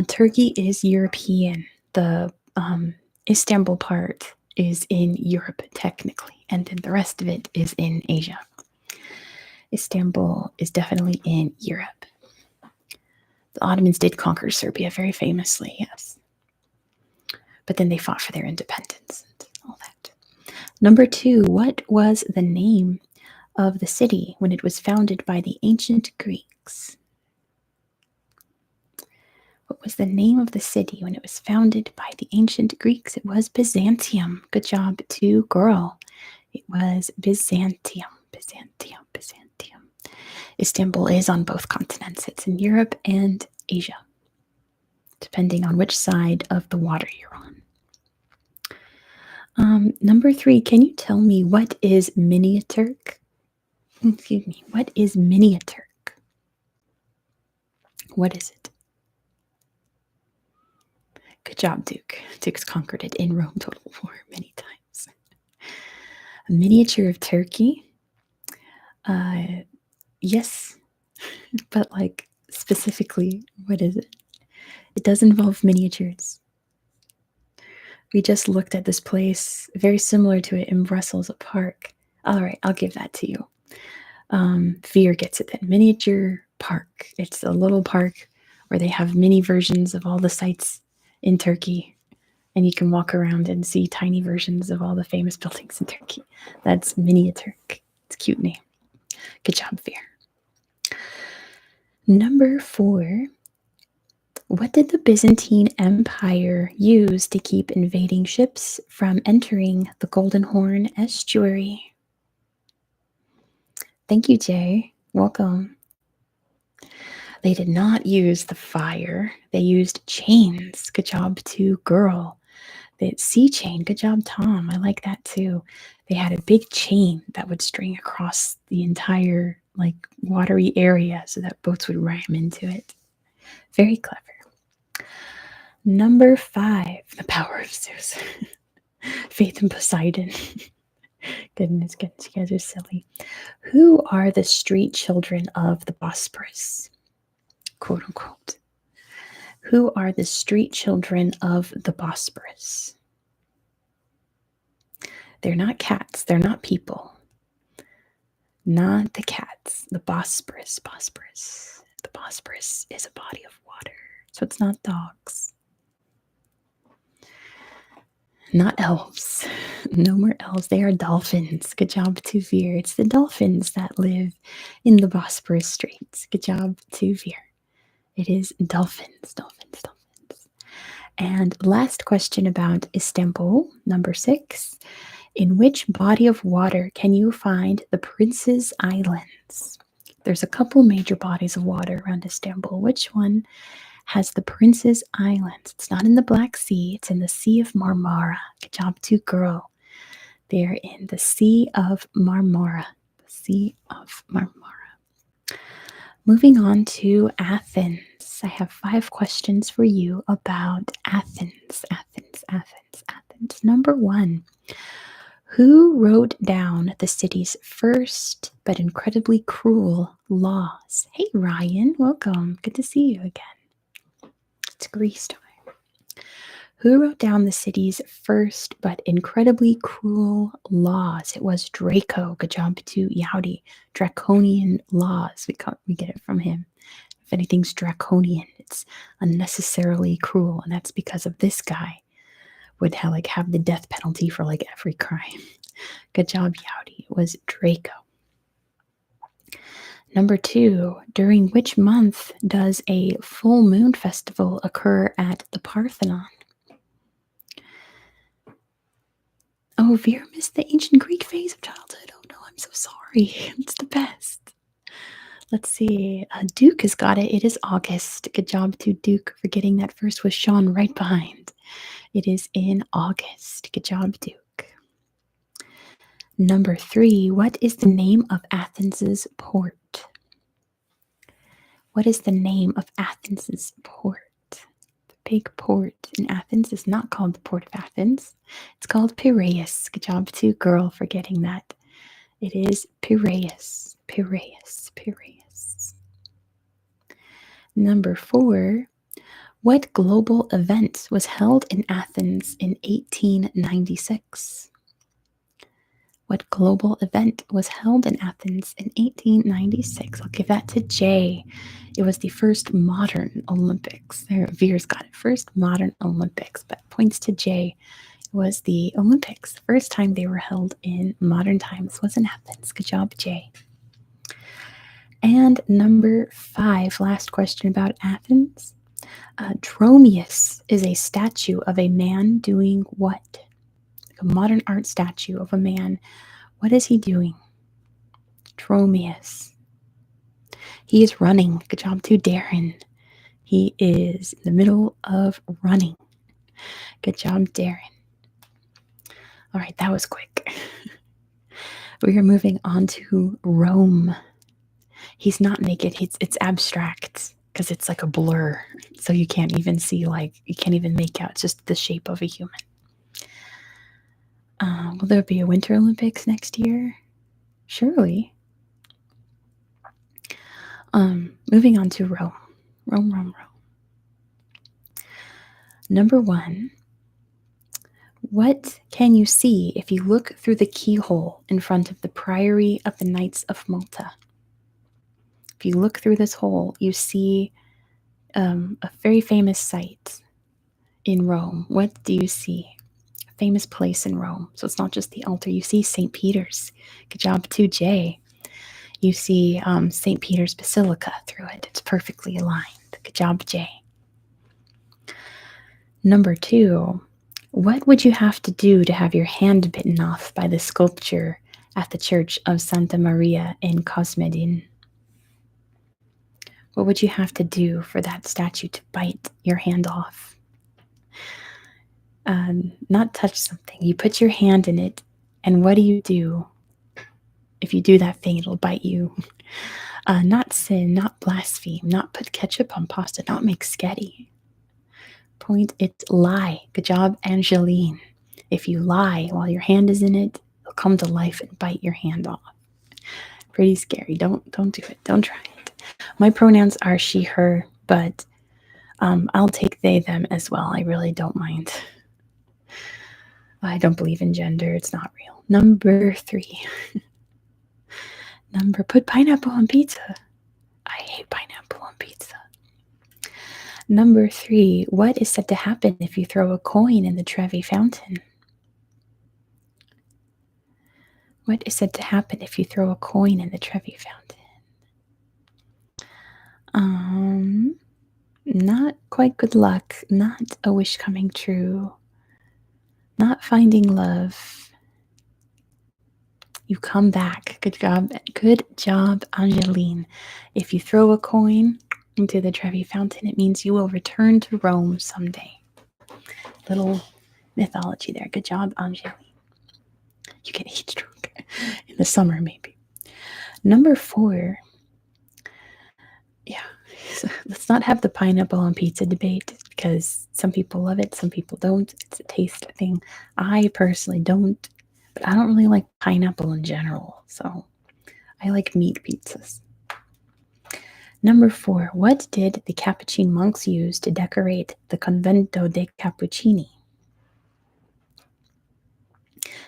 Turkey is European. The Istanbul part is in Europe technically, and then the rest of it is in Asia. Istanbul is definitely in Europe. The Ottomans did conquer Serbia very famously, yes. But then they fought for their independence and all that. Number 2, what was the name of the city when it was founded by the ancient Greeks? What was the name of the city when it was founded by the ancient Greeks? It was Byzantium. Good job to girl. It was Byzantium. Byzantium. Byzantium. Istanbul is on both continents. It's in Europe and Asia, depending on which side of the water you're on. Number 3, can you tell me what is miniature? Excuse me. What is miniature? What is it? Good job, Duke. Duke's conquered it in Rome Total War many times. A miniature of Turkey? Yes, but like specifically, what is it? It does involve miniatures. We just looked at this place very similar to it in Brussels, a park. All right, I'll give that to you. Veer gets it then. Miniature park. It's a little park where they have mini versions of all the sites in Turkey, and you can walk around and see tiny versions of all the famous buildings in Turkey. That's miniature. It's a cute name. Good job, Veer. Number 4. What did the Byzantine Empire use to keep invading ships from entering the Golden Horn estuary? Thank you, Jay. Welcome. They did not use the fire. They used chains. Good job to girl. The sea chain. Good job, Tom. I like that too. They had a big chain that would string across the entire like watery area so that boats would ram into it. Very clever. Number 5, the power of Zeus. Faith in Poseidon. Goodness, you guys are silly. Who are the street children of the Bosporus? Quote unquote. Who are the street children of the Bosporus? They're not cats. They're not people. Not the cats. The Bosporus. Bosporus. The Bosporus is a body of water. So it's not dogs. Not elves. No more elves. They are dolphins. Good job to Veer. It's the dolphins that live in the Bosporus Straits. Good job to Veer. It is dolphins. Dolphins. Dolphins. And last question about Istanbul, number 6. In which body of water can you find the Prince's Islands? There's a couple major bodies of water around Istanbul. Which one has the Prince's Islands? It's not in the Black Sea. It's in the Sea of Marmara. Good job to girl. They're in the Sea of Marmara. The Sea of Marmara. Moving on to Athens. I have 5 questions for you about Athens. Athens. Number 1. Who wrote down the city's first but incredibly cruel laws? Hey, Ryan. Welcome. Good to see you again. It's Greece time. Who wrote down the city's first but incredibly cruel laws? It was Draco. Good job to Yaudi. Draconian laws. We get it from him. If anything's draconian, it's unnecessarily cruel, and that's because of this guy would have the death penalty for every crime. Good job, Yaudi. It was Draco. Number 2, during which month does a full moon festival occur at the Parthenon? Oh, Veer missed the ancient Greek phase of childhood. Oh no, I'm so sorry. It's the best. Let's see. Duke has got it. It is August. Good job to Duke for getting that first with Sean right behind. It is in August. Good job, Duke. Number 3, what is the name of Athens's port? What is the name of Athens' port? The big port in Athens is not called the Port of Athens. It's called Piraeus. Good job to girl for getting that. It is Piraeus. Piraeus. Piraeus. Number 4. What global event was held in Athens in 1896? What global event was held in Athens in 1896? I'll give that to Jay. It was the first modern Olympics. There, Veer's got it. First modern Olympics, but points to Jay. It was the Olympics. The first time they were held in modern times was in Athens. Good job, Jay. And number 5, last question about Athens. Dromius is a statue of a man doing what? A modern art statue of a man. What is he doing? Dromius. He is running. Good job to Darren. He is in the middle of running. Good job, Darren. All right, that was quick. We are moving on to Rome. He's not naked. It's abstract because it's like a blur. So you can't even see, you can't even make out. It's just the shape of a human. Will there be a Winter Olympics next year? Surely. Moving on to Rome. Rome. Number 1. What can you see if you look through the keyhole in front of the Priory of the Knights of Malta? If you look through this hole, you see a very famous site in Rome. What do you see? A famous place in Rome. So it's not just the altar. You see St. Peter's. Good job to Jay. You see St. Peter's Basilica through it. It's perfectly aligned. Good job, Jay. Number 2, what would you have to do to have your hand bitten off by the sculpture at the Church of Santa Maria in Cosmedin? What would you have to do for that statue to bite your hand off? Not touch something. You put your hand in it, and what do you do? If you do that thing, it'll bite you. Not sin, not blaspheme, not put ketchup on pasta, not make sketty. Point, it's lie. Good job, Angeline. If you lie while your hand is in it, it'll come to life and bite your hand off. Pretty scary. Don't do it. Don't try it. My pronouns are she, her, but I'll take they, them as well. I really don't mind. I don't believe in gender. It's not real. Number 3. Put pineapple on pizza. I hate pineapple on pizza. Number 3, what is said to happen if you throw a coin in the Trevi Fountain? What is said to happen if you throw a coin in the Trevi Fountain? Not quite good luck. Not a wish coming true. Not finding love. You come back. Good job, Angeline. If you throw a coin into the Trevi Fountain, it means you will return to Rome someday. Little mythology there. Good job, Angeline. You get heat stroke in the summer, maybe. Number 4. Yeah, so let's not have the pineapple on pizza debate because some people love it, some people don't. It's a taste thing. I personally don't, but I don't really like pineapple in general, so I like meat pizzas. Number 4, what did the Capuchin monks use to decorate the Convento dei Cappuccini?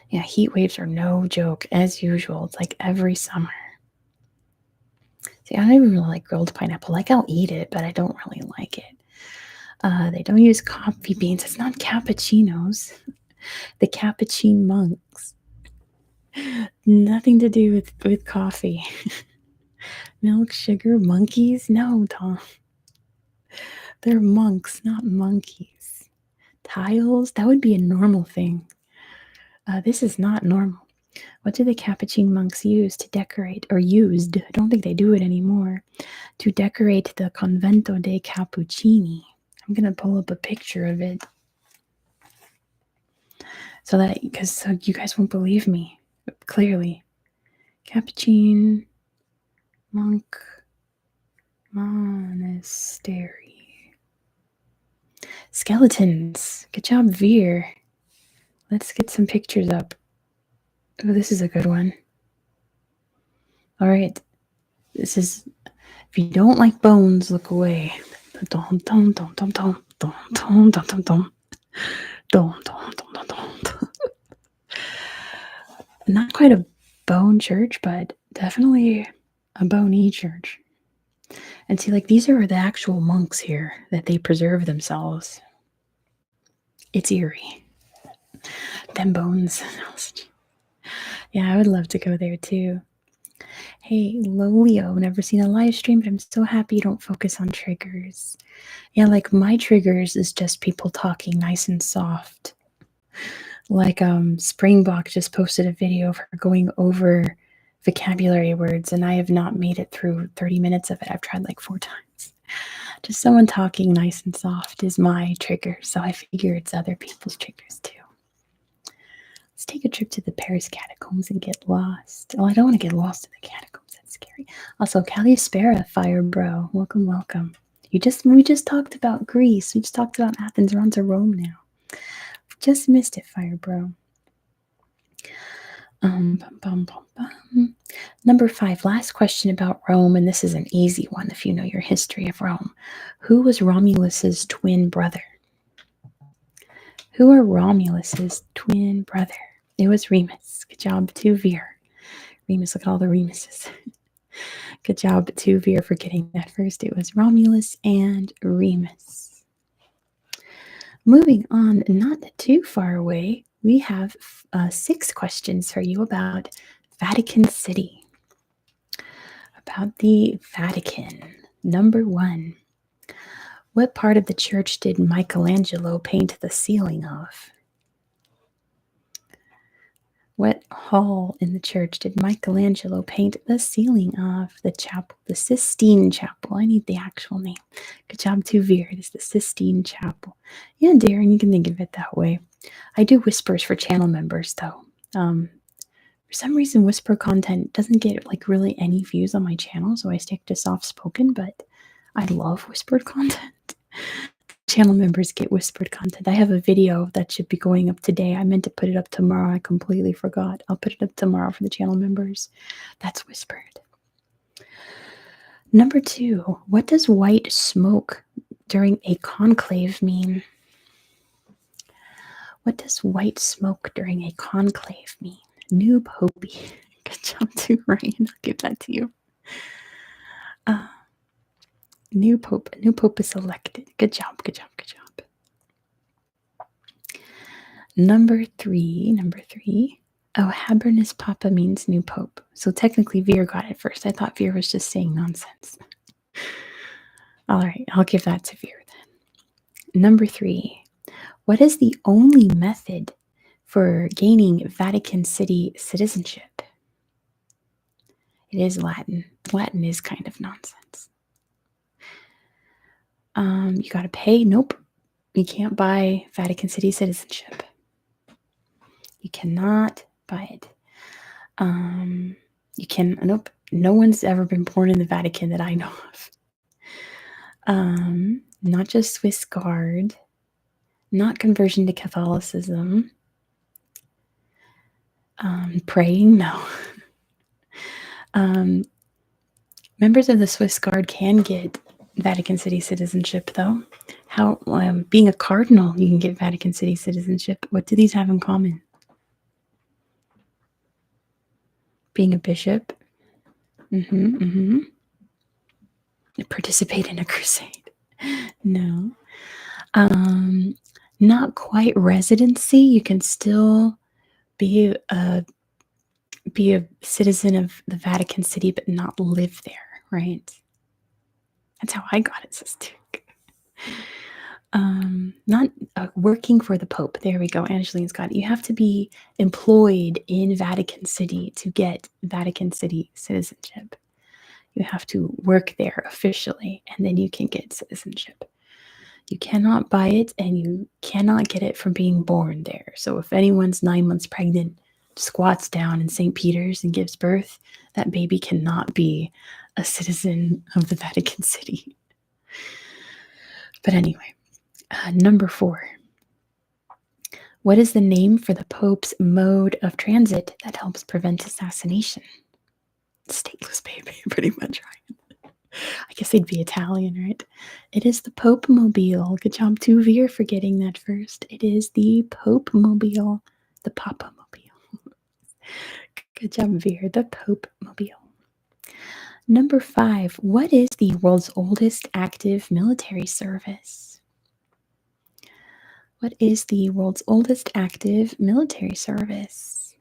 Yeah, heat waves are no joke, as usual. It's like every summer. See, I don't even really like grilled pineapple. Like, I'll eat it, but I don't really like it. They don't use coffee beans. It's not cappuccinos. The Capuchin monks. Nothing to do with coffee. Milk, sugar, monkeys? No, Tom. They're monks, not monkeys. Tiles? That would be a normal thing. This is not normal. What do the Capuchin monks use to decorate, or used, I don't think they do it anymore, to decorate the Convento dei Cappuccini? I'm going to pull up a picture of it because you guys won't believe me, clearly. Capuchin monk Monastery. Skeletons. Good job, Veer. Let's get some pictures up. Oh, this is a good one. All right. This is, if you don't like bones, look away. Dum, dum, dum, dum, dum, dum, dum, dum, dum, dum. Dum, dum, dum, dum, dum. Not quite a bone church, but definitely a bony church. And see, like, these are the actual monks here that they preserve themselves. It's eerie. Them bones. Yeah, I would love to go there too. Hey, Lolio, never seen a live stream, but I'm so happy you don't focus on triggers. Yeah, like my triggers is just people talking nice and soft. Like Springbok just posted a video of her going over vocabulary words, and I have not made it through 30 minutes of it. I've tried like 4 times. Just someone talking nice and soft is my trigger, so I figure it's other people's triggers too. Let's take a trip to the Paris catacombs and get lost. Oh, I don't want to get lost in the catacombs. That's scary. Also, Kalispera, Fire Bro. Welcome, welcome. We just talked about Greece. We just talked about Athens. We're on to Rome now. Just missed it, Fire Bro. Number 5, last question about Rome, and this is an easy one if you know your history of Rome. Who was Romulus's twin brother? Who are Romulus's twin brother? It was Remus. Good job to Veer. Remus, look at all the Remuses. Good job to Veer for getting that first. It was Romulus and Remus. Moving on, not too far away, we have 6 questions for you about Vatican City. About the Vatican. Number 1. What part of the church did Michelangelo paint the ceiling of? What hall in the church did Michelangelo paint the ceiling of? The chapel, the Sistine Chapel. I need the actual name. Good job to Veer. It is the Sistine Chapel. Yeah, Darren, you can think of it that way. I do whispers for channel members, though. For some reason, whisper content doesn't get like really any views on my channel, so I stick to soft spoken, but I love whispered content. Channel members get whispered content. I have a video that should be going up today. I meant to put it up tomorrow. I completely forgot. I'll put it up tomorrow for the channel members. That's whispered. Number 2, what does white smoke during a conclave mean? What does white smoke during a conclave mean? Noob Hopey. Good job too, Ryan. I'll give that to you. New Pope is elected. Good job, good job, good job. Number 3. Oh, Habernus Papa means new Pope. So technically Veer got it first. I thought Veer was just saying nonsense. All right, I'll give that to Veer then. Number 3. What is the only method for gaining Vatican City citizenship? It is Latin. Latin is kind of nonsense. You got to pay. Nope. You can't buy Vatican City citizenship. You cannot buy it. You can. Nope. No one's ever been born in the Vatican that I know of. Not just Swiss Guard. Not conversion to Catholicism. Praying, no. Members of the Swiss Guard can get Vatican City citizenship, though. How being a cardinal, you can get Vatican City citizenship. What do these have in common? Being a bishop. Participate in a crusade. No. Not quite residency. You can still be a citizen of the Vatican City, but not live there, right? That's how I got it, sister. Not working for the Pope. There we go. Angeline's got it. You have to be employed in Vatican City to get Vatican City citizenship. You have to work there officially, and then you can get citizenship. You cannot buy it, and you cannot get it from being born there. So if anyone's 9 months pregnant, squats down in St. Peter's and gives birth, that baby cannot be a citizen of the Vatican City. But anyway, number 4. What is the name for the Pope's mode of transit that helps prevent assassination? Stateless baby, pretty much, right? I guess they'd be Italian, right? It is the Pope Mobile. Good job to Veer for getting that first. It is the Pope Mobile, the Papa Mobile. Good job, Veer, the Pope Mobile. Number 5. What is the world's oldest active military service? What is the world's oldest active military service?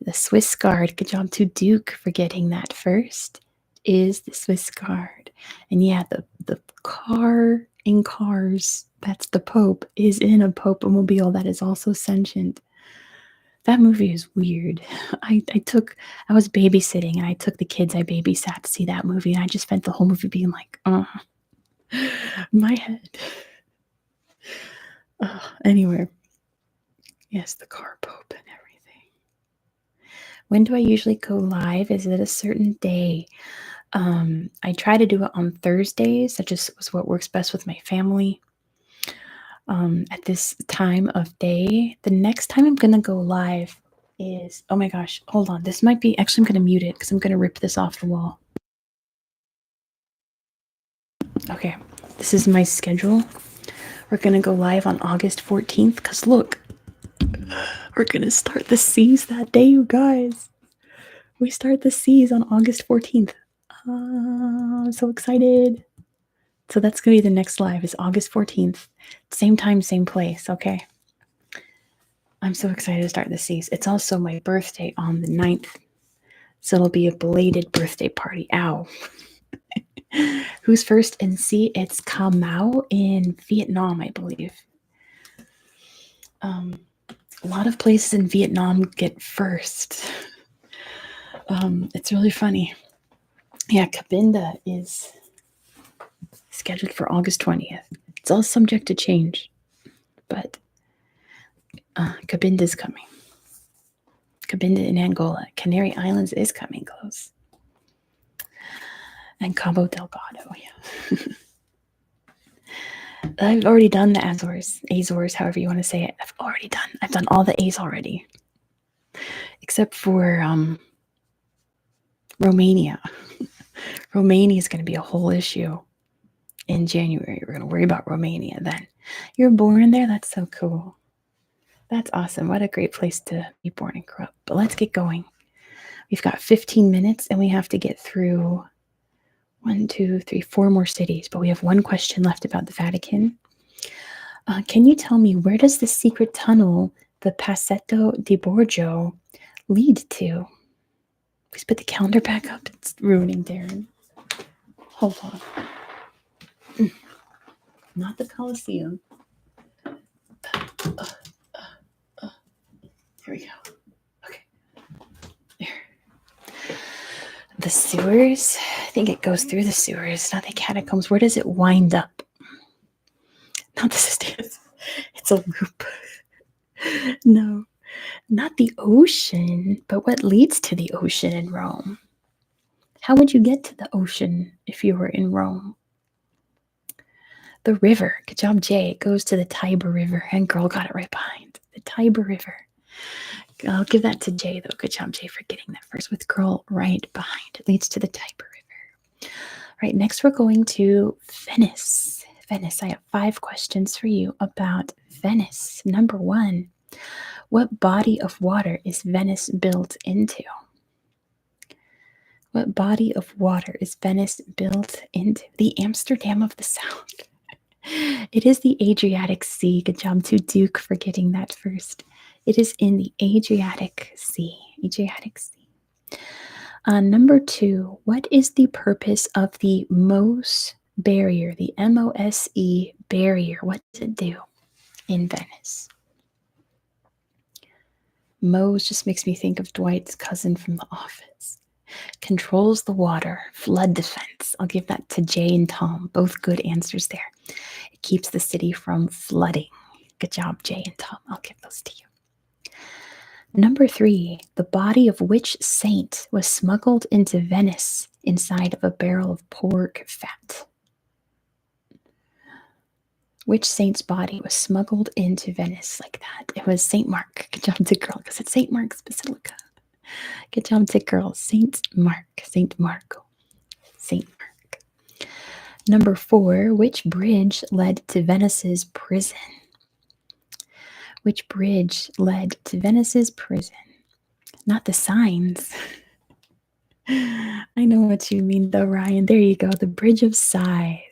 The Swiss Guard. Good job to Duke for getting that first. Is the Swiss Guard. And yeah, the car in Cars, that's the Pope, is in a Pope-mobile that is also sentient. That movie is weird. I was babysitting and I took the kids I babysat to see that movie, and I just spent the whole movie being like, my head. Anyway, yes, the car Pope and everything. When do I usually go live? Is it a certain day? I try to do it on Thursdays. That just was what works best with my family. At this time of day. The next time I'm going to go live is, oh my gosh, hold on. This might be, actually, I'm going to mute it because I'm going to rip this off the wall. Okay, this is my schedule. We're going to go live on August 14th because look, we're going to start the seas that day, you guys. We start the seas on August 14th. I'm so excited. So that's going to be the next live is August 14th. Same time, same place, okay? I'm so excited to start the seas. It's also my birthday on the 9th. So it'll be a belated birthday party. Ow. Who's first in sea? It's Kamau in Vietnam, I believe. A lot of places in Vietnam get first. It's really funny. Yeah, Cabinda is scheduled for August 20th. It's all subject to change, but Cabinda is coming. Cabinda in Angola. Canary Islands is coming close. And Cabo Delgado, yeah. I've already done the Azores, however you want to say it. I've done all the A's already. Except for Romania. Romania is going to be a whole issue in January. We're going to worry about Romania then. You're born there? That's so cool. That's awesome. What a great place to be born and grow up. But let's get going. We've got 15 minutes and we have to get through 4 more cities. But we have one question left about the Vatican. Can you tell me, where does the secret tunnel, the Passetto di Borgo, lead to? Please put the calendar back up. It's ruining Darren. Hold on. Not the Colosseum. Here we go. Okay. There. The sewers. I think it goes through the sewers, not the catacombs. Where does it wind up? Not the stairs. It's a loop. No. Not the ocean, but what leads to the ocean in Rome? How would you get to the ocean if you were in Rome? The river. Good job, Jay. It goes to the Tiber River, and girl got it right behind. The Tiber River. I'll give that to Jay, though. Good job, Jay, for getting that first with girl right behind. It leads to the Tiber River. All right, next we're going to Venice. Venice. I have 5 questions for you about Venice. Number 1. What body of water is Venice built into? What body of water is Venice built into? The Amsterdam of the South. It is the Adriatic Sea. Good job to Duke for getting that first. It is in the Adriatic Sea. Adriatic Sea. Number 2, what is the purpose of the Mose barrier, the MOSE barrier? What does it do in Venice? Mose just makes me think of Dwight's cousin from The Office. Controls the water, flood defense. I'll give that to Jay and Tom. Both good answers there. It keeps the city from flooding. Good job, Jay and Tom. I'll give those to you. Number 3, the body of which saint was smuggled into Venice inside of a barrel of pork fat? Which saint's body was smuggled into Venice like that? It was Saint Mark. Good job, Tick Girl, because it's Saint Mark's Basilica. Good job, Tick Girl. Saint Mark. Saint Marco. Saint Mark. Number 4, which bridge led to Venice's prison? Which bridge led to Venice's prison? Not the signs. I know what you mean, though, Ryan. There you go. The Bridge of Sighs.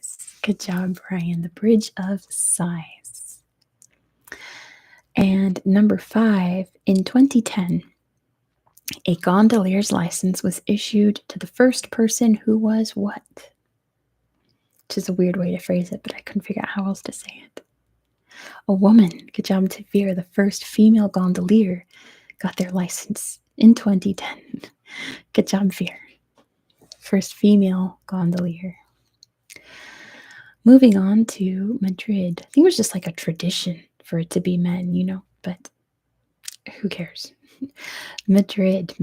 Good job, Ryan. The Bridge of Sighs. And number 5, in 2010, a gondolier's license was issued to the first person who was what? Which is a weird way to phrase it, but I couldn't figure out how else to say it. A woman. Good job, Tavir. The first female gondolier got their license in 2010. Good job, Veer. First female gondolier. Moving on to Madrid. I think it was just like a tradition for it to be men, you know, but who cares? Madrid.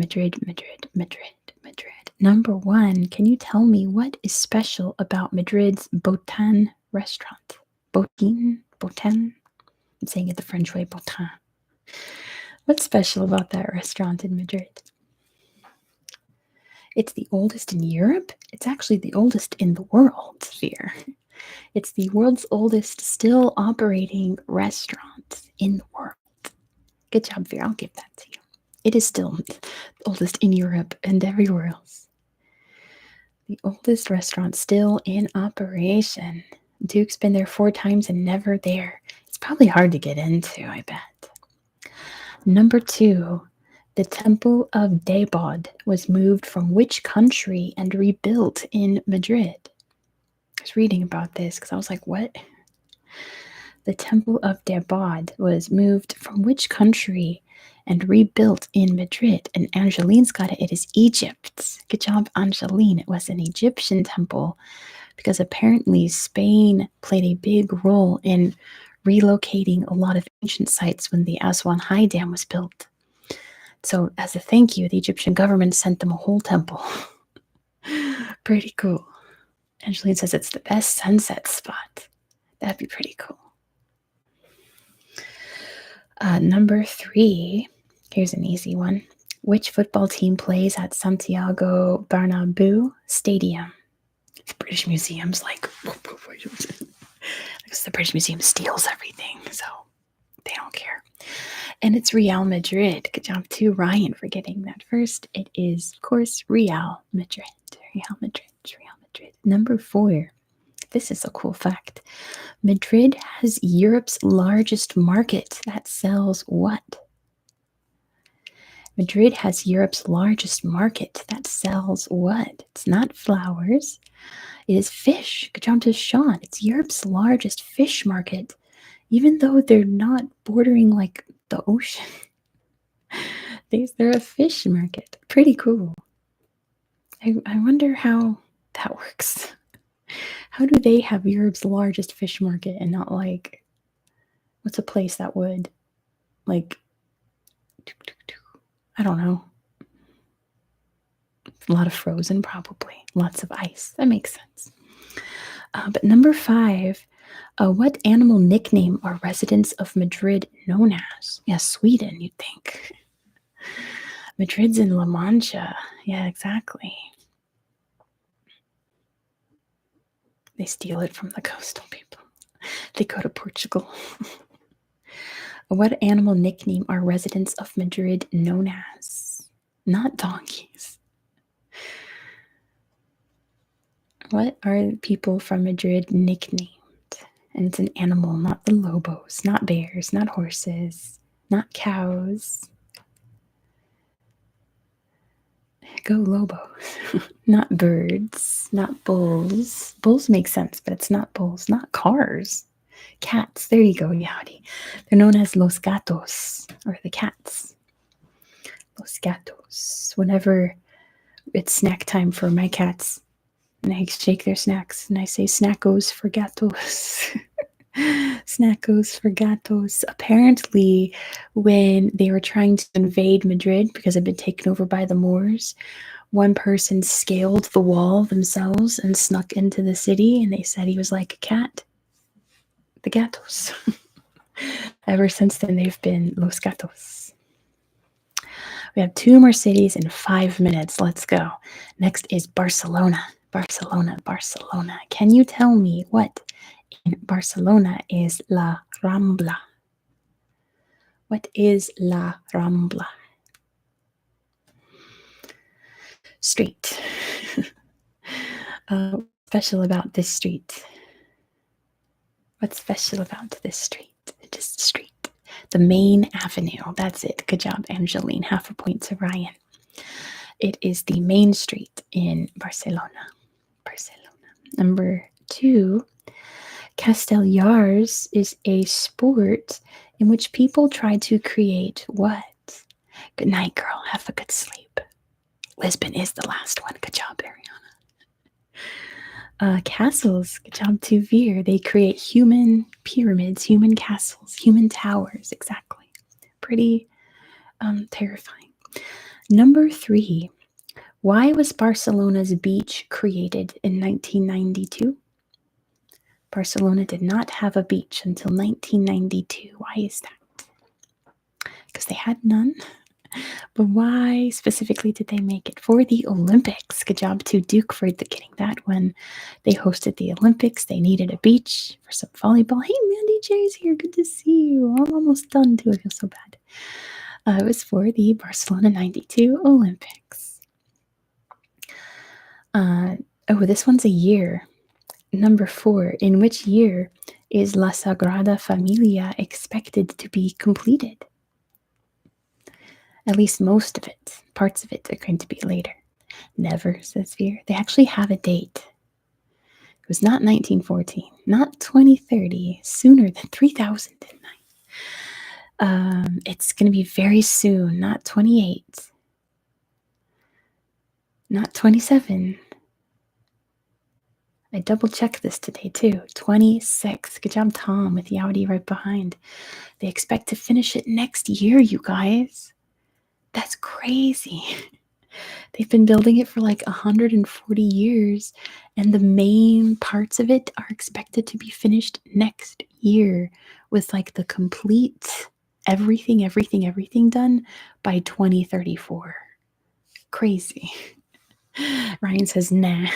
Number 1, can you tell me what is special about Madrid's Botin restaurant? Botin? I'm saying it the French way, Botin. What's special about that restaurant in Madrid? It's the oldest in Europe. It's actually the oldest in the world, Veer. It's the world's oldest still operating restaurant in the world. Good job, Veer. I'll give that to you. It is still the oldest in Europe and everywhere else. The oldest restaurant still in operation. Duke's been there 4 times and never there. It's probably hard to get into, I bet. Number 2, the Temple of Debod was moved from which country and rebuilt in Madrid? I was reading about this because I was like, what? The Temple of Debod was moved from which country and rebuilt in Madrid? And Angeline's got it. It is Egypt. Good job, Angeline. It was an Egyptian temple because apparently Spain played a big role in relocating a lot of ancient sites when the Aswan High Dam was built. So as a thank you, the Egyptian government sent them a whole temple. Pretty cool. Angeline says it's the best sunset spot. That'd be pretty cool. Number 3, here's an easy one. Which football team plays at Santiago Bernabeu Stadium? The British Museum's like, because the British Museum steals everything, so they don't care. And it's Real Madrid. Good job to Ryan for getting that first. It is, of course, Real Madrid. Real Madrid. Number 4. This is a cool fact. Madrid has Europe's largest market that sells what? Madrid has Europe's largest market that sells what? It's not flowers. It is fish. Good job to Sean. It's Europe's largest fish market, even though they're not bordering like the ocean. They're a fish market. Pretty cool. I wonder how that works. How do they have Europe's largest fish market and not like, what's a place that would, like, I don't know. A lot of frozen, probably. Lots of ice. That makes sense. But number 5, what animal nickname are residents of Madrid known as? Yeah, Sweden, you'd think. Madrid's in La Mancha. Yeah, exactly. They steal it from the coastal people. They go to Portugal. What animal nickname are residents of Madrid known as? Not donkeys. What are people from Madrid nicknamed? And it's an animal, not the lobos, not bears, not horses, not cows. Go Lobos. Not birds, not bulls. Bulls make sense, but it's not bulls, not cars. Cats. There you go, Yowdy. They're known as los gatos, or the cats. Los gatos. Whenever it's snack time for my cats, and I shake their snacks, and I say snackos for gatos. Snackos for gatos. Apparently, when they were trying to invade Madrid because it had been taken over by the Moors, one person scaled the wall themselves and snuck into the city, and they said he was like a cat. The gatos. Ever since then, they've been los gatos. We have 2 more cities in 5 minutes. Let's go. Next is Barcelona. Barcelona, Barcelona. Can you tell me what in Barcelona is La Rambla? What is La Rambla? Street. What's special about this street? What's special about this street? Just street. The main avenue. That's it. Good job, Angeline. Half a point to Ryan. It is the main street in Barcelona. Barcelona. Number 2, Castellars is a sport in which people try to create what? Good night, girl. Have a good sleep. Lisbon is the last one. Good job, Ariana. Castles. Good job to Veer. They create human pyramids, human castles, human towers. Exactly. Pretty terrifying. Number 3. Why was Barcelona's beach created in 1992? Barcelona did not have a beach until 1992. Why is that? Because they had none. But why specifically did they make it? For the Olympics. Good job to Duke for getting that when they hosted the Olympics. They needed a beach for some volleyball. Hey, Mandy J's here. Good to see you. I'm almost done too. I feel so bad. It was for the Barcelona 92 Olympics. This one's a year. Number 4. In which year is La Sagrada Familia expected to be completed? At least most of it. Parts of it are going to be later. Never, says Veer. They actually have a date. It was not 1914, not 2030, sooner than 3009. It's going to be very soon, not 28, not 27. I double-checked this today, too. 26. Good job, Tom, with Yowdy right behind. They expect to finish it next year, you guys. That's crazy. They've been building it for like 140 years, and the main parts of it are expected to be finished next year with like the complete everything done by 2034. Crazy. Ryan says, nah.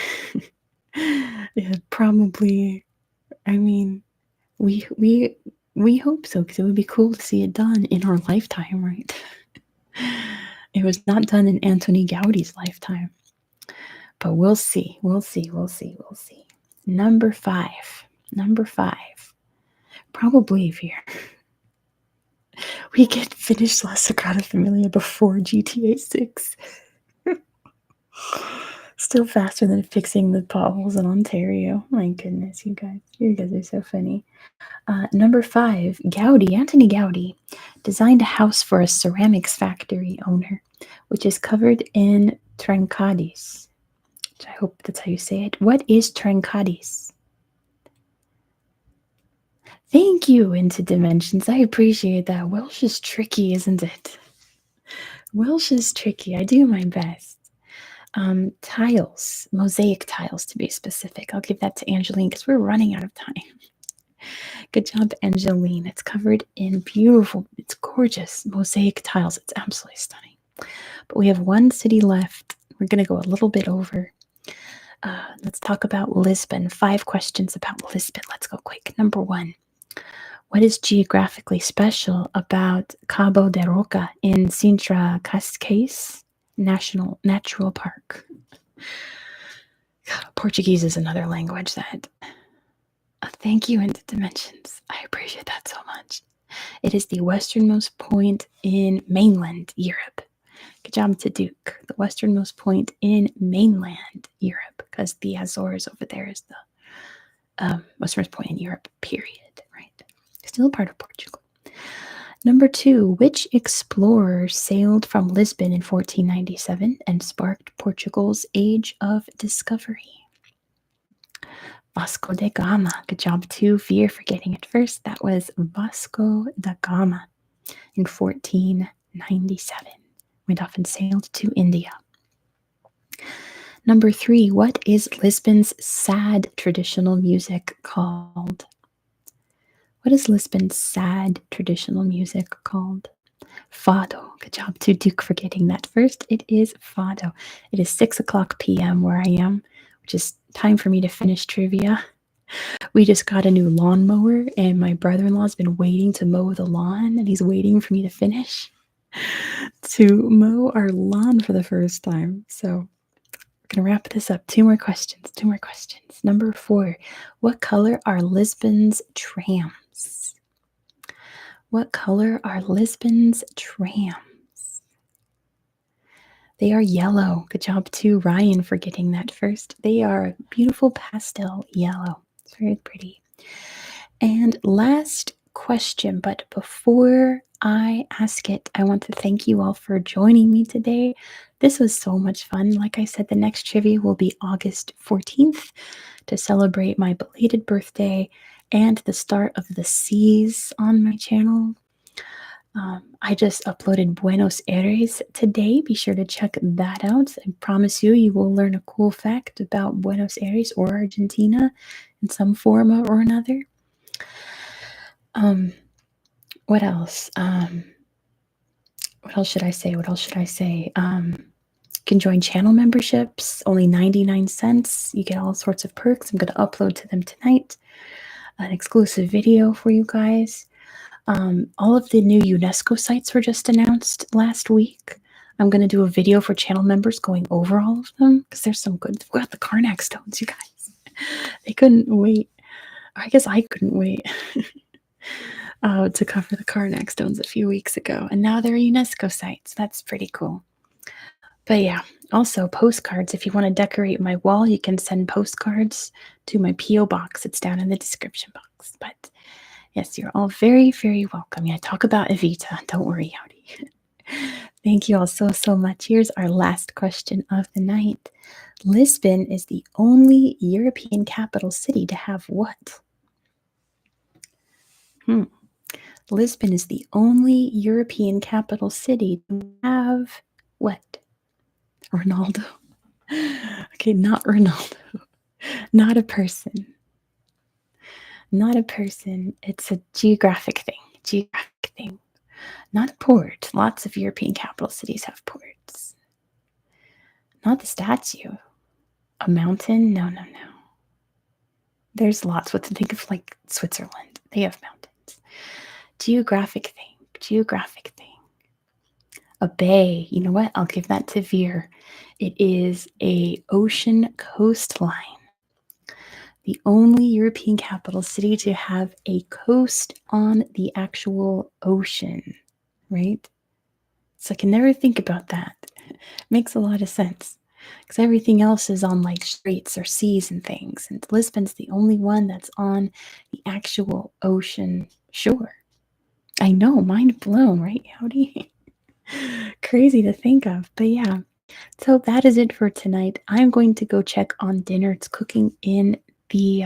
Yeah, probably. I mean, we hope so, because it would be cool to see it done in our lifetime, right? It was not done in Anthony Gaudi's lifetime, but we'll see. Number 5. Probably here. We get finished La Sagrada Familia before GTA 6. Still faster than fixing the potholes in Ontario. My goodness, you guys are so funny. Number 5, Anthony Gaudi, designed a house for a ceramics factory owner, which is covered in trencadis. I hope that's how you say it. What is trencadis? Thank you, Into Dimensions. I appreciate that. Welsh is tricky, isn't it? Welsh is tricky. I do my best. Tiles, mosaic tiles to be specific. I'll give that to Angeline because we're running out of time. Good job, Angeline. It's covered in beautiful, it's gorgeous mosaic tiles. It's absolutely stunning. But we have one city left. We're going to go a little bit over. Let's talk about Lisbon. 5 questions about Lisbon. Let's go quick. Number 1. What is geographically special about Cabo de Roca in Sintra Cascais Natural Park? Portuguese is another language that... thank you, Into Dimensions. I appreciate that so much. It is the westernmost point in mainland Europe. Good job to Duke. The westernmost point in mainland Europe, because the Azores over there is the westernmost point in Europe, period, right? Still a part of Portugal. Number 2, which explorer sailed from Lisbon in 1497 and sparked Portugal's Age of Discovery? Vasco da Gama. Good job too, Veer, for getting it first. That was Vasco da Gama in 1497. Went off and sailed to India. Number 3, what is Lisbon's sad traditional music called? What is Lisbon's sad traditional music called? Fado. Good job to Duke for getting that first. It is Fado. It is 6 o'clock p.m. where I am, which is time for me to finish trivia. We just got a new lawnmower, and my brother-in-law's been waiting to mow the lawn, and he's waiting for me to finish to mow our lawn for the first time. So we're going to wrap this up. Two more questions. Number 4, what color are Lisbon's trams? What color are Lisbon's trams? They are yellow. Good job to Ryan for getting that first. They are beautiful pastel yellow. It's very pretty. And last question, but before I ask it, I want to thank you all for joining me today. This was so much fun. Like I said, the next trivia will be August 14th to celebrate my belated birthday and the start of the seas on my channel. I just uploaded Buenos Aires today. Be sure to check that out. I promise you will learn a cool fact about Buenos Aires or Argentina in some form or another. What else? What else should I say? You can join channel memberships, only 99 cents. You get all sorts of perks. I'm going to upload to them tonight. An exclusive video for you guys. All of the new UNESCO sites were just announced last week. I'm going to do a video for channel members going over all of them because there's some good. We got the Karnak stones, you guys. They couldn't wait. I guess I couldn't wait to cover the Karnak stones a few weeks ago. And now they're UNESCO sites. That's pretty cool. But yeah, also postcards. If you want to decorate my wall, you can send postcards to my P.O. box. It's down in the description box. But yes, you're all very, very welcome. Yeah, talk about Evita. Don't worry, Howdy. Thank you all so much. Here's our last question of the night. Lisbon is the only European capital city to have what? Lisbon is the only European capital city to have what? Ronaldo. Okay, not Ronaldo. Not a person. Not a person. It's a geographic thing. Not a port. Lots of European capital cities have ports. Not the statue. A mountain? No. There's lots. What to think of, like Switzerland. They have mountains. Geographic thing. A bay. You know what? I'll give that to Veer. It is a ocean coastline. The only European capital city to have a coast on the actual ocean, right? So I can never think about that. It makes a lot of sense because everything else is on like straits or seas and things. And Lisbon's the only one that's on the actual ocean shore. I know, mind blown, right, Howdy? Crazy to think of, but yeah. So that is it for tonight. I'm going to go check on dinner. It's cooking in the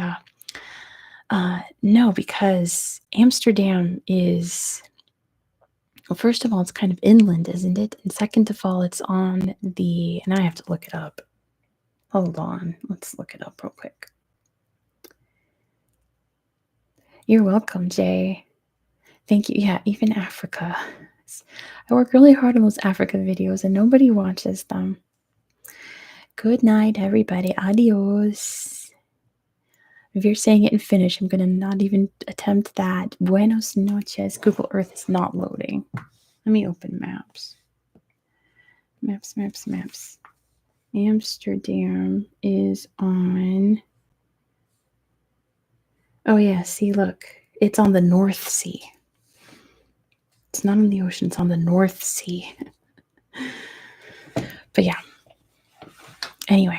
no, because Amsterdam is, well, first of all, it's kind of inland, isn't it? And second of all, it's on the, and I have to look it up. Hold on, let's look it up real quick. You're welcome, Jay. Thank you. Yeah, even Africa. I work really hard on those Africa videos and nobody watches them. Good night, everybody. Adios. If you're saying it in Finnish, I'm going to not even attempt that. Buenos noches. Google Earth is not loading. Let me open maps. Maps. Amsterdam is on... Oh, yeah. See, look. It's on the North Sea. It's not on the ocean. It's on the North Sea. But yeah. Anyway,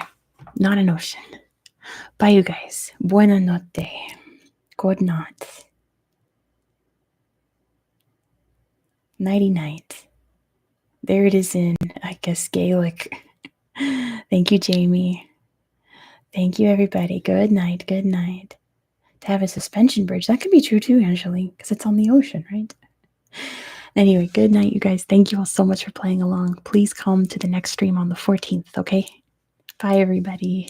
not an ocean. Bye, you guys. Buena notte. Good night. Nighty night. There it is in, I guess, Gaelic. Thank you, Jamie. Thank you, everybody. Good night. Good night. To have a suspension bridge. That could be true too, Angelique, because it's on the ocean, right? Anyway, good night, you guys. Thank you all so much for playing along. Please come to the next stream on the 14th, okay? Bye, everybody.